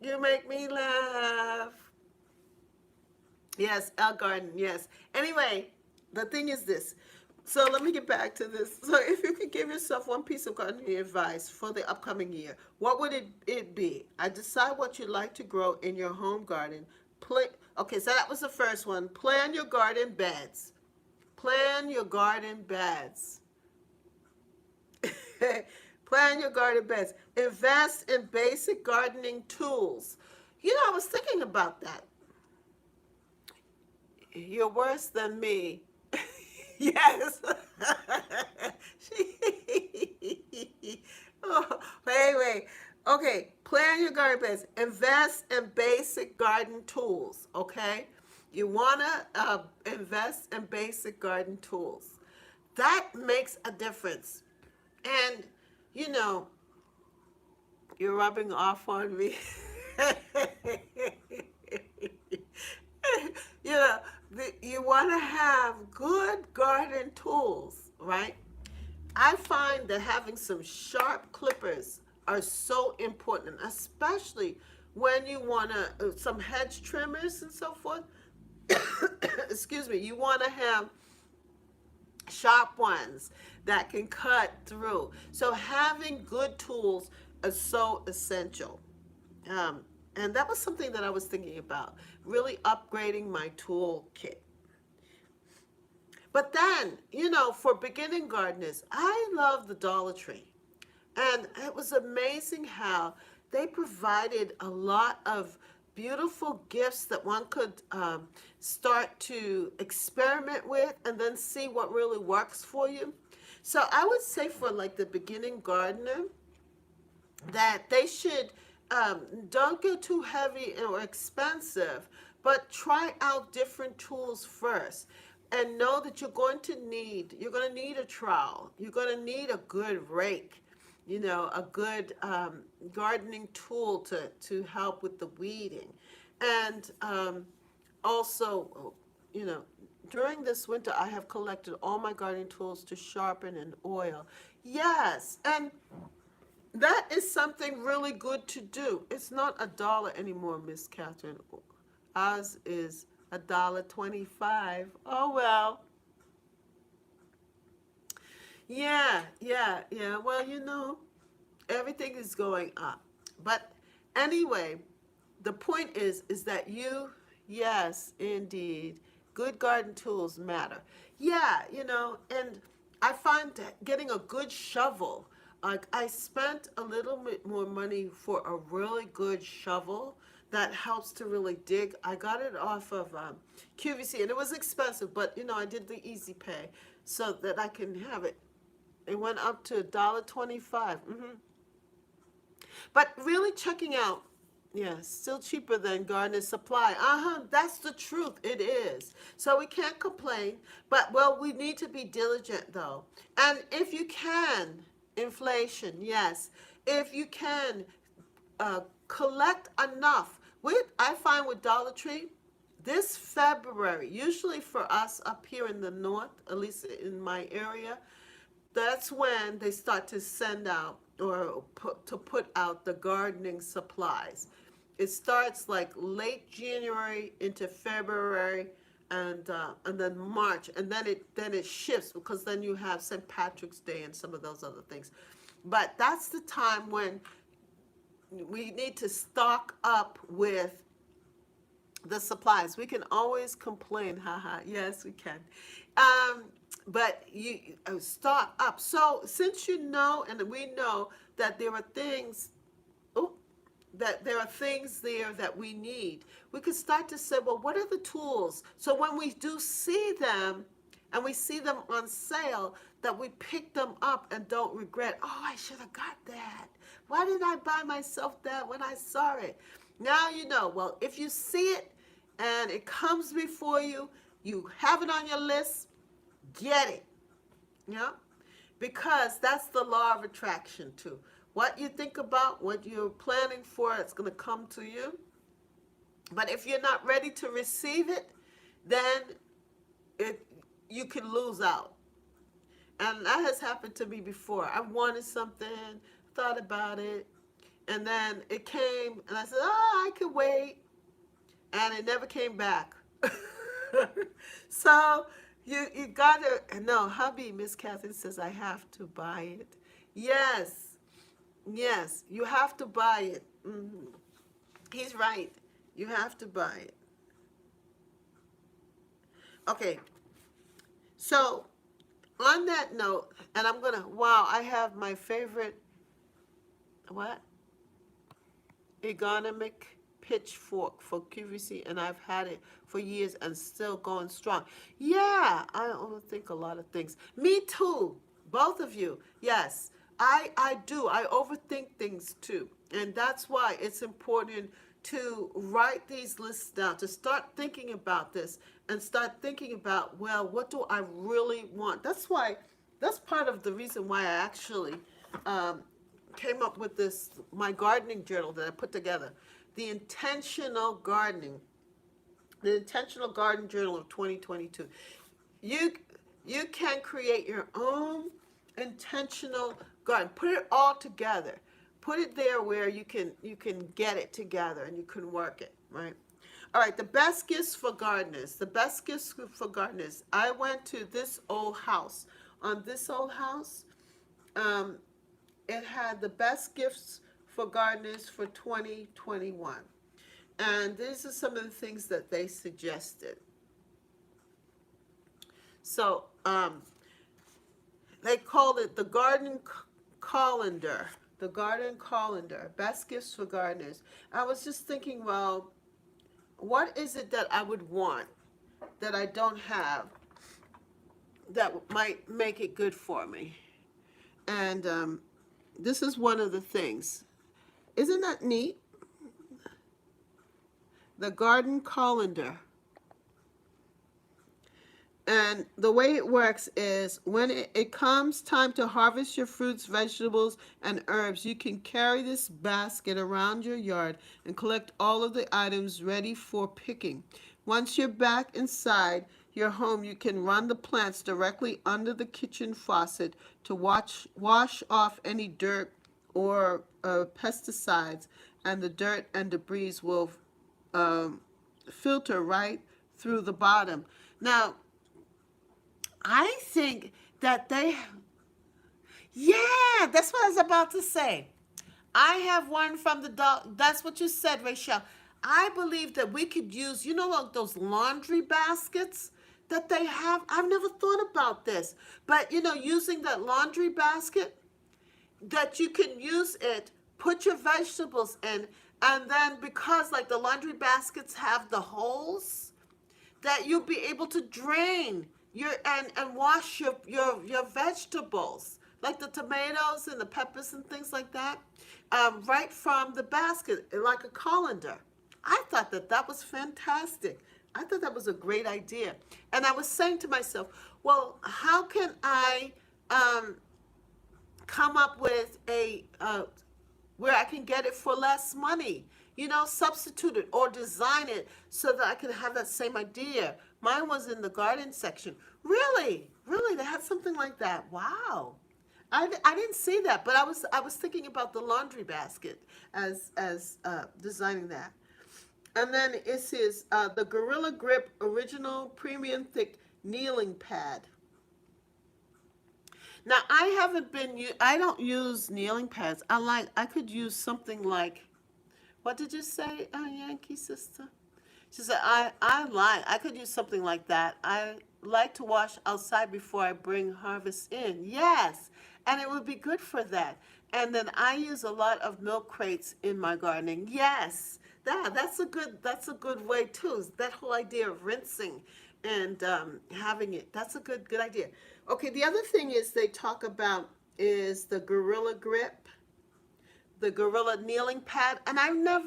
You make me laugh. Yes, El Garden, yes. Anyway, the thing is this. So let me get back to this. So if you could give yourself one piece of gardening advice for the upcoming year, what would it be? I decide what you'd like to grow in your home garden. Okay, so that was the first one. Plan your garden beds. Plan your garden beds. Plan your garden beds. Invest in basic gardening tools. I was thinking about that. You're worse than me. Yes. Oh, wait. Okay, plan your garden beds. Invest in basic garden tools, okay? You want to invest in basic garden tools. That makes a difference. And, you're rubbing off on me. You want to have good garden tools, right? I find that having some sharp clippers are so important, especially when you want some hedge trimmers and so forth. Excuse me. You want to have sharp ones that can cut through. So having good tools is so essential. And that was something that I was thinking about, really upgrading my tool kit. But then, for beginning gardeners, I love the Dollar Tree. And it was amazing how they provided a lot of beautiful gifts that one could start to experiment with and then see what really works for you. So I would say for like the beginning gardener that they should don't get too heavy or expensive, but try out different tools first. And know that you're going to need a trowel. You're going to need a good rake, a good gardening tool to help with the weeding. And also, during this winter, I have collected all my gardening tools to sharpen and oil. Yes, and that is something really good to do. It's not $1 anymore, Miss Catherine. Ours is $1.25. Oh well. Yeah. Well, everything is going up. But anyway, the point is that yes, indeed, Good garden tools matter. Yeah, and I find getting a good shovel. Like I spent a little bit more money for a really good shovel that helps to really dig. I got it off of QVC, and it was expensive, but I did the easy pay so that I can have it. It went up to $1.25. But really checking out, yeah, still cheaper than Garden Supply. That's the truth. It is. So we can't complain, but well, we need to be diligent though. And if you can, inflation, yes. If you can collect enough. I find with Dollar Tree, this February, usually for us up here in the north, at least in my area, that's when they start to send out or put out the gardening supplies. It starts like late January into February, and then March, and then it shifts because then you have St. Patrick's Day and some of those other things. But that's the time when we need to stock up with the supplies. We can always complain, haha. Yes, we can. But you stock up. So since you know, and we know that there are things, there that we need, we could start to say, well, what are the tools? So when we do see them, and we see them on sale, that we pick them up and don't regret, oh, I should have got that. Why didn't I buy myself that when I saw it? Now you know. Well, if you see it and it comes before you, you have it on your list, get it. Yeah? Because that's the law of attraction too. What you think about, what you're planning for, it's going to come to you. But if you're not ready to receive it, then you can lose out. And that has happened to me before. I wanted something, thought about it, and then it came, and I said, oh, I could wait. And it never came back. So you got to, no, hubby, Miss Catherine says, I have to buy it. Yes, you have to buy it. He's right. You have to buy it. Okay, so on that note, and I'm going to, wow, I have my favorite, what? Ergonomic pitchfork for QVC, and I've had it for years and still going strong. Yeah, I overthink a lot of things. Me too, both of you. Yes, I do. I overthink things too. And that's why it's important to write these lists down, to start thinking about this and start thinking about, well, what do I really want? That's part of the reason why I actually came up with my gardening journal that I put together. The Intentional Gardening. The Intentional Garden Journal of 2022. You can create your own intentional garden. Put it all together. Put it there where you can get it together and you can work it, right? All right, the best gifts for gardeners. The best gifts for gardeners. I went to this old house. On this old house, it had the best gifts for gardeners for 2021. And these are some of the things that they suggested. So they called it the garden colander. The garden colander, best gifts for gardeners. I was just thinking, well, what is it that I would want that I don't have that might make it good for me? And this is one of the things. Isn't that neat? The garden colander. And the way it works is when it comes time to harvest your fruits, vegetables, and herbs, you can carry this basket around your yard and collect all of the items ready for picking. Once you're back inside your home, you can run the plants directly under the kitchen faucet to wash off any dirt or pesticides, and the dirt and debris will filter right through the bottom. Now, I think that yeah, that's what I was about to say. I have one from the dog. That's what you said, Rachel. I believe that we could use, you know, like those laundry baskets that they have. I've never thought about this, but you know, using that laundry basket, that you can use it, put your vegetables in, and then because like the laundry baskets have the holes, that you'll be able to drain your and wash your vegetables, like the tomatoes and the peppers and things like that, right from the basket, like a colander. I thought that that was fantastic. I thought that was a great idea. And I was saying to myself, well, how can I come up with a where I can get it for less money. You know, substitute it or design it so that I can have that same idea. Mine was in the garden section. Really, really, they had something like that. Wow. I didn't see that, but I was thinking about the laundry basket as designing that. And then it says the Gorilla Grip Original Premium Thick Kneeling Pad. Now I haven't been. I don't use kneeling pads. I could use something like. What did you say, Yankee sister? She said I could use something like that. I like to wash outside before I bring harvest in. Yes, and it would be good for that. And then I use a lot of milk crates in my gardening. Yes, that's a good way too. That whole idea of rinsing and having it. That's a good idea. Okay, the other thing is they talk about is the Gorilla Grip, the Gorilla kneeling pad, and I'm not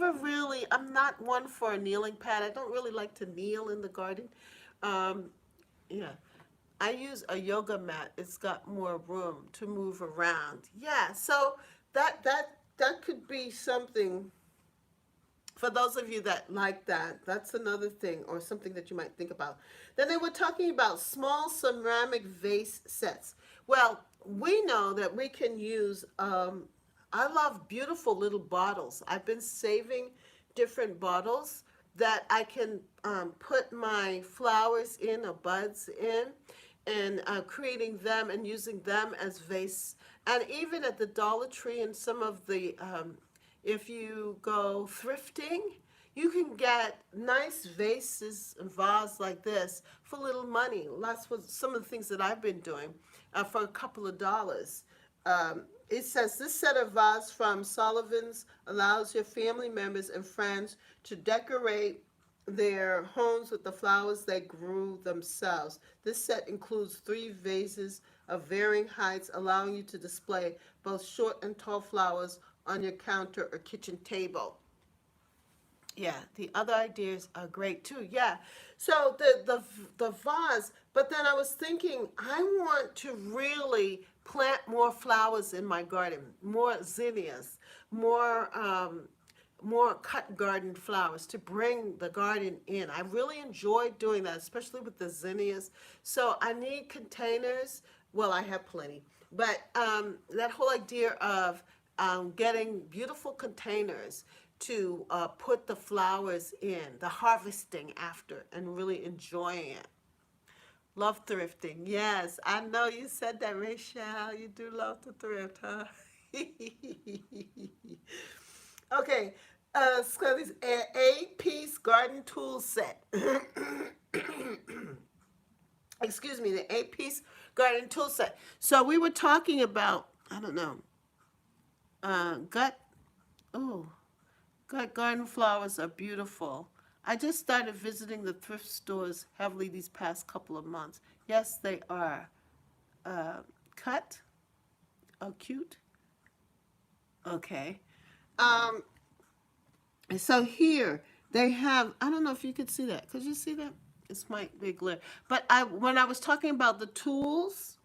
one for a kneeling pad. I don't really like to kneel in the garden. Um, yeah, I use a yoga mat. It's got more room to move around. Yeah, so that could be something for those of you that like that. That's another thing or something that you might think about. Then they were talking about small ceramic vase sets. Well, we know that we can use, I love beautiful little bottles. I've been saving different bottles that I can put my flowers in or buds in, and creating them and using them as vase. And even at the Dollar Tree and some of the if you go thrifting, you can get nice vases and vases like this for little money. That's what some of the things that I've been doing for a couple of dollars. It says this set of vases from Sullivan's allows your family members and friends to decorate their homes with the flowers they grew themselves. This set includes 3 vases of varying heights, allowing you to display both short and tall flowers on your counter or kitchen table. Yeah, the other ideas are great too. Yeah, so the vase. But then I was thinking, I want to really plant more flowers in my garden, more zinnias, more cut garden flowers to bring the garden in. I really enjoy doing that, especially with the zinnias. So I need containers. Well, I have plenty, but that whole idea of getting beautiful containers to put the flowers in, the harvesting after, and really enjoying it. Love thrifting. Yes, I know you said that, Rachel. You do love to thrift, huh? Okay, so this eight-piece garden tool set. Excuse me, the eight-piece garden tool set. So we were talking about, I don't know, gut. Oh, gut garden flowers are beautiful. I just started visiting the thrift stores heavily these past couple of months. Yes, they are. Cut? Oh, cute? Okay. Um, so here they have, I don't know if you could see that. Could you see that? This might be glare. But when I was talking about the tools,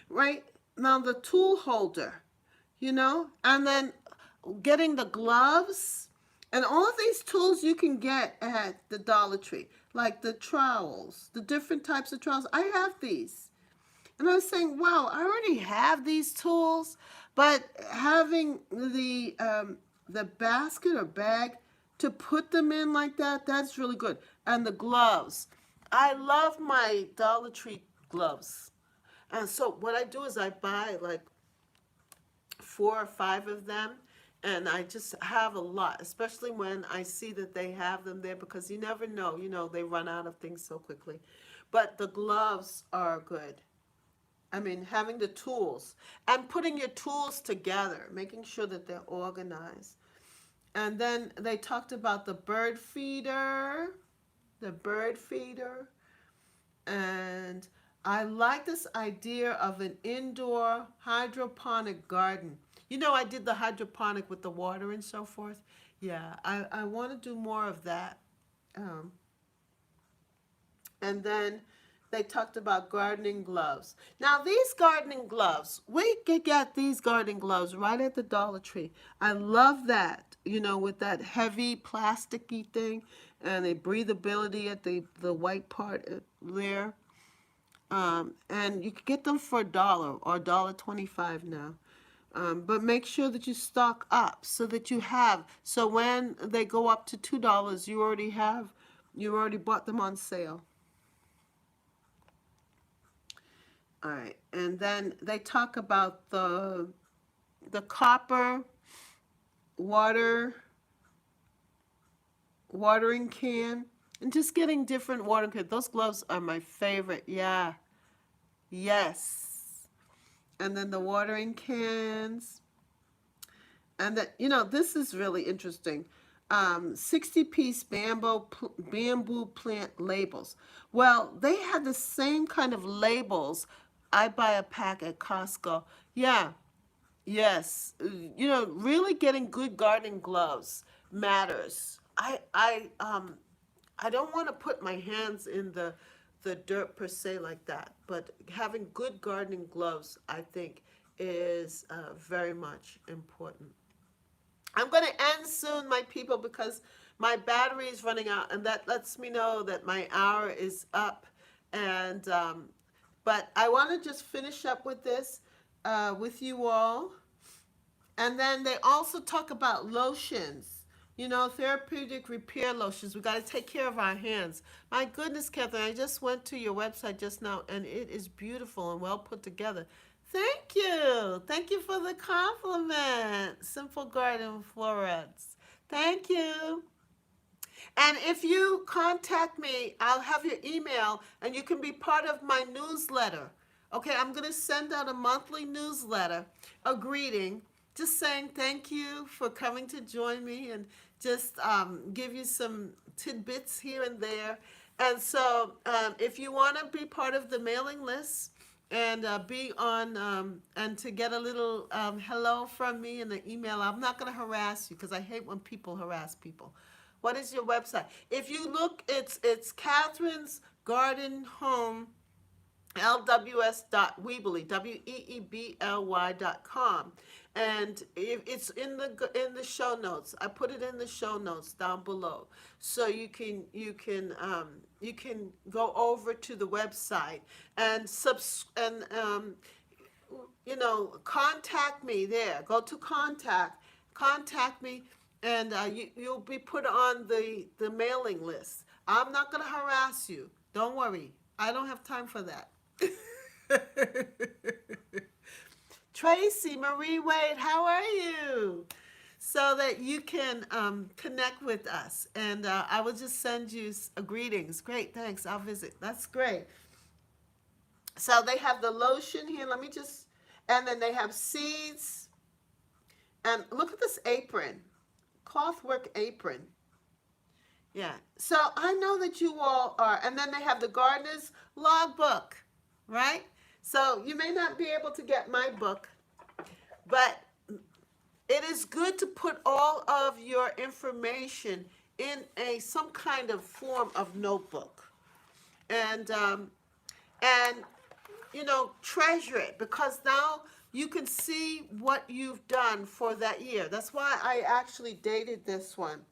right? Now the tool holder, and then getting the gloves and all of these tools you can get at the Dollar Tree, like the trowels, the different types of trowels. I have these. And I was saying, wow, I already have these tools, but having the basket or bag to put them in like that, that's really good. And the gloves. I love my Dollar Tree gloves. And so what I do is I buy like 4 or 5 of them, And I just have a lot, especially when I see that they have them there, because you never know, they run out of things so quickly. But the gloves are good. I mean, having the tools and putting your tools together, making sure that they're organized. And then they talked about the bird feeder, and I like this idea of an indoor hydroponic garden. I did the hydroponic with the water and so forth. Yeah, I want to do more of that. Um, and then they talked about gardening gloves. Now, these gardening gloves, we could get these gardening gloves right at the Dollar Tree. I love that, with that heavy plasticky thing and the breathability at the white part there. And you can get them for $1 or $1.25 now. But make sure that you stock up so that so when they go up to $2, you already bought them on sale. All right, and then they talk about the copper water watering can, and just getting different watering cans. Those gloves are my favorite. Yeah, yes. And then the watering cans, and that this is really interesting. 60-piece bamboo plant labels. Well, they had the same kind of labels. I buy a pack at Costco. Yeah, yes. Really getting good gardening gloves matters. I don't want to put my hands in the dirt per se like that, but having good gardening gloves, I think, is very much important. I'm going to end soon, my people, because my battery is running out, and that lets me know that my hour is up. And but I want to just finish up with this with you all. And then they also talk about lotions, therapeutic repair lotions. We got to take care of our hands. My goodness, Catherine, I just went to your website just now, and it is beautiful and well put together. Thank you. Thank you for the compliment. Simple Garden Florets. Thank you. And if you contact me, I'll have your email, and you can be part of my newsletter. Okay, I'm going to send out a monthly newsletter, a greeting, just saying thank you for coming to join me, and just give you some tidbits here and there. And so if you want to be part of the mailing list and be on and to get a little hello from me in the email, I'm not going to harass you because I hate when people harass people. What is your website? If you look, it's Catherine's Garden Home, LWS.Weebly, WEEBLY.com, and it's in the show notes. I put it in the show notes down below, so you can go over to the website and contact me there. Go to contact me, and you'll be put on the mailing list. I'm not going to harass you. Don't worry. I don't have time for that. Tracy Marie Wade, how are you? So that you can connect with us. And I will just send you greetings. Great, thanks. I'll visit. That's great. So they have the lotion here. And then they have seeds. And look at this apron. Clothwork apron. Yeah. So I know that you all are. And then they have the gardener's logbook, right? So you may not be able to get my book, but it is good to put all of your information in some kind of form of notebook, and treasure it, because now you can see what you've done for that year. That's why I actually dated this one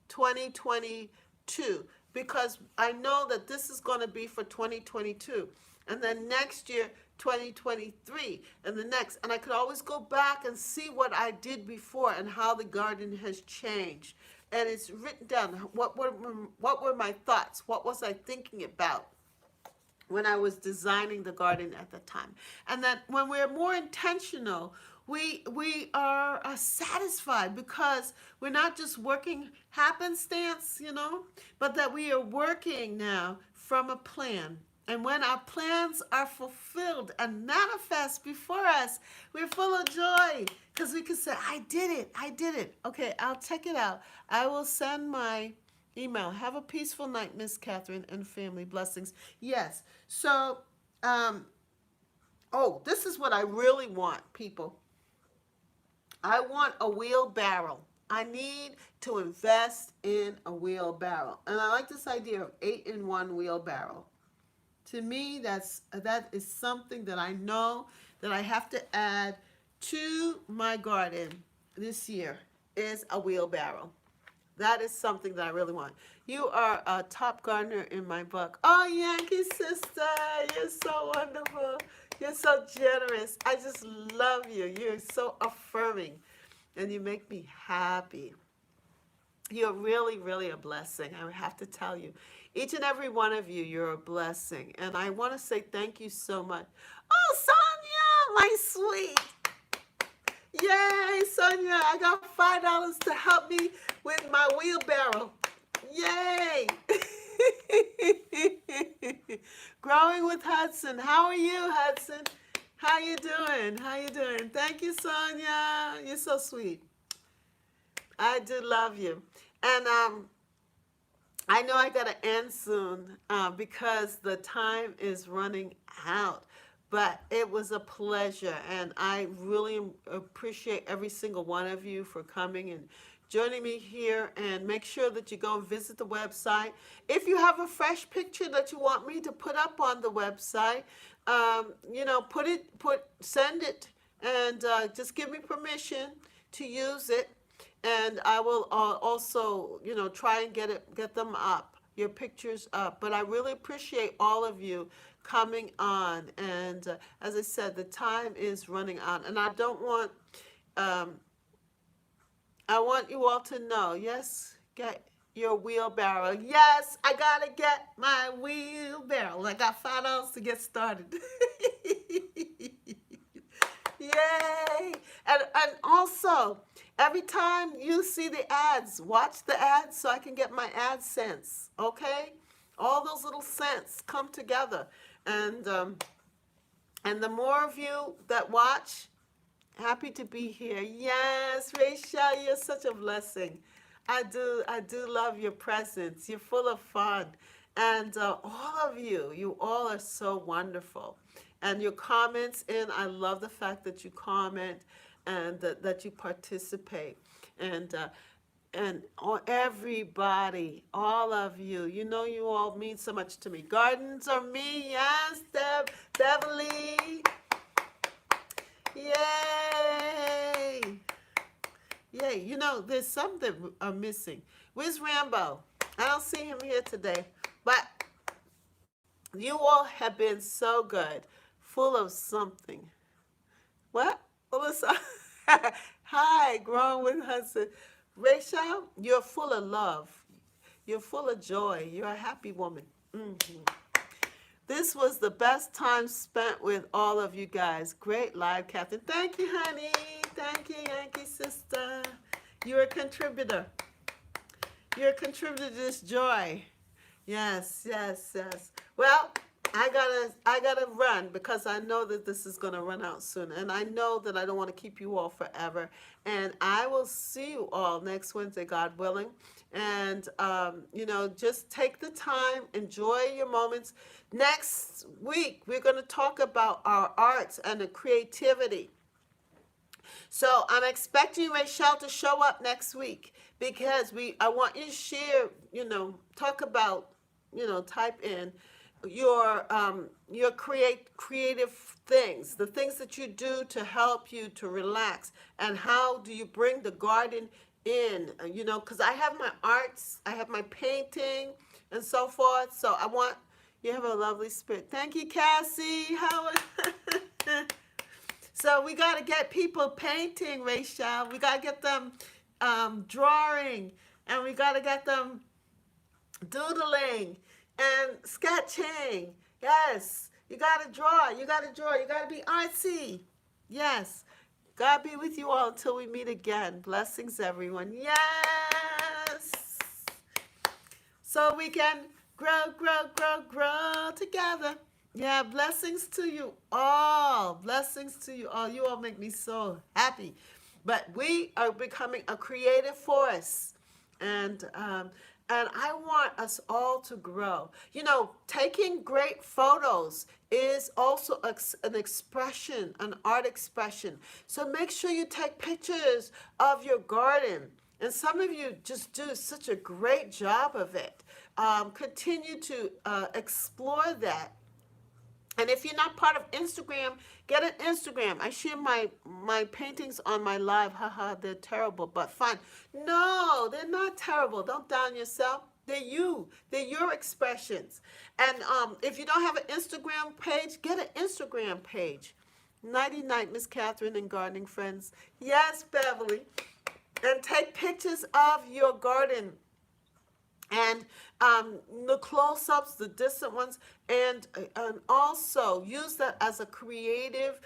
2022, because I know that this is going to be for 2022, and then next year 2023, and the next, and I could always go back and see what I did before and how the garden has changed. And it's written down. What were my thoughts? What was I thinking about when I was designing the garden at the time? And that when we're more intentional, we are satisfied because we're not just working happenstance, but that we are working now from a plan. And when our plans are fulfilled and manifest before us, we're full of joy because we can say, I did it. I did it. Okay, I'll check it out. I will send my email. Have a peaceful night, Miss Catherine, and family blessings. Yes. So, this is what I really want, people. I want a wheelbarrow. I need to invest in a wheelbarrow. And I like this idea of 8-in-1 wheelbarrow. To me, that is something that I know that I have to add to my garden this year is a wheelbarrow. That is something that I really want. You are a top gardener in my book. Oh, Yankee sister, you're so wonderful. You're so generous. I just love you. You're so affirming, and you make me happy. You're really, really a blessing. I have to tell you. Each and every one of you, you're a blessing. And I want to say thank you so much. Oh, Sonia, my sweet. Yay, Sonia, I got $5 to help me with my wheelbarrow. Yay. Growing with Hudson. How are you, Hudson? How you doing? How you doing? Thank you, Sonia. You're so sweet. I do love you. And I know I got to end soon because the time is running out. But it was a pleasure, and I really appreciate every single one of you for coming and joining me here. And make sure that you go and visit the website. If you have a fresh picture that you want me to put up on the website, send it, and just give me permission to use it. And I will also, try and get them up, your pictures up. But I really appreciate all of you coming on. And as I said, the time is running out. And I don't want, I want you all to know, yes, get your wheelbarrow. Yes, I got to get my wheelbarrow. I got $5 to get started. Yay! And also, every time you see the ads, watch the ads so I can get my AdSense, okay? All those little cents come together. And the more of you that watch, happy to be here. Yes, Rachel, you're such a blessing. I do love your presence. You're full of fun. And all of you all are so wonderful. And your comments I love the fact that you comment and that you participate. And everybody, all of you, you all mean so much to me. Gardens are me, yes, Beverly. Yay! Yay! There's something I'm missing. Where's Rambo? I don't see him here today. But you all have been so good, full of something. What? Melissa? Hi, Growing with Hudson. Rachel, you're full of love. You're full of joy. You're a happy woman. Mm-hmm. This was the best time spent with all of you guys. Great live, Catherine. Thank you, honey. Thank you, Yankee sister. You're a contributor. You're a contributor to this joy. Yes. Well, I gotta run because I know that this is gonna run out soon, and I know that I don't want to keep you all forever. And I will see you all next Wednesday, God willing. And just take the time, enjoy your moments. Next week, we're gonna talk about our arts and the creativity. So I'm expecting Rachel to show up next week because I want you to share, talk about, type in your creative things, the things that you do to help you to relax, and how do you bring the garden in, because I have my arts, I have my painting and so forth. So I want you have a lovely spirit. Thank you, Cassie. So we got to get people painting, Rachel. We got to get them drawing, and we got to get them doodling and sketching. Yes, you got to draw. You got to be artsy. Yes. God be with you all until we meet again. Blessings, everyone. Yes. So we can grow, grow, grow, grow together. Yeah, blessings to you all. Blessings to you all. You all make me so happy. But we are becoming a creative force. And I want us all to grow. You know, taking great photos is also an expression, an art expression. So make sure you take pictures of your garden. And some of you just do such a great job of it. Continue to explore that. And if you're not part of Instagram, get an Instagram. I share my paintings on my live. Haha, they're terrible, but fun. No, they're not terrible. Don't down yourself. They're you. They're your expressions. And if you don't have an Instagram page, get an Instagram page. Nighty night, Miss Catherine and gardening friends. Yes, Beverly. And take pictures of your garden and the close-ups, the distant ones, and also use that as a creative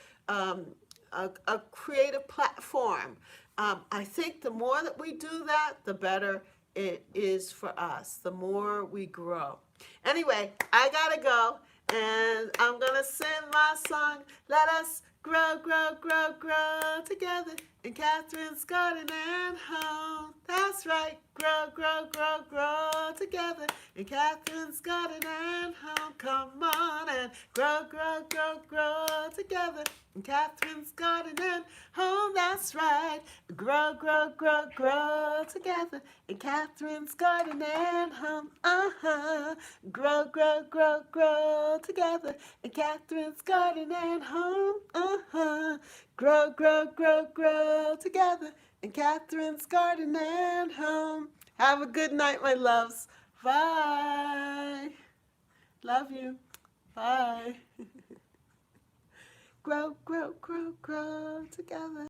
platform. I think the more that we do that, the better it is for us. The more we grow. Anyway, I gotta go, and I'm gonna sing my song. Let us grow, grow, grow, grow together in Catherine's garden and home. That's right. Grow, grow, grow, grow together in Catherine's garden and home. Come on and grow, grow, grow, grow together in Catherine's garden and home. That's right. Grow, grow, grow, grow together in Catherine's garden and home. Grow, grow, grow, grow together in Catherine's garden and home. Grow, grow, grow, grow together in Catherine's garden and home. Have a good night, my loves. Bye. Love you. Bye. Grow, grow, grow, grow together.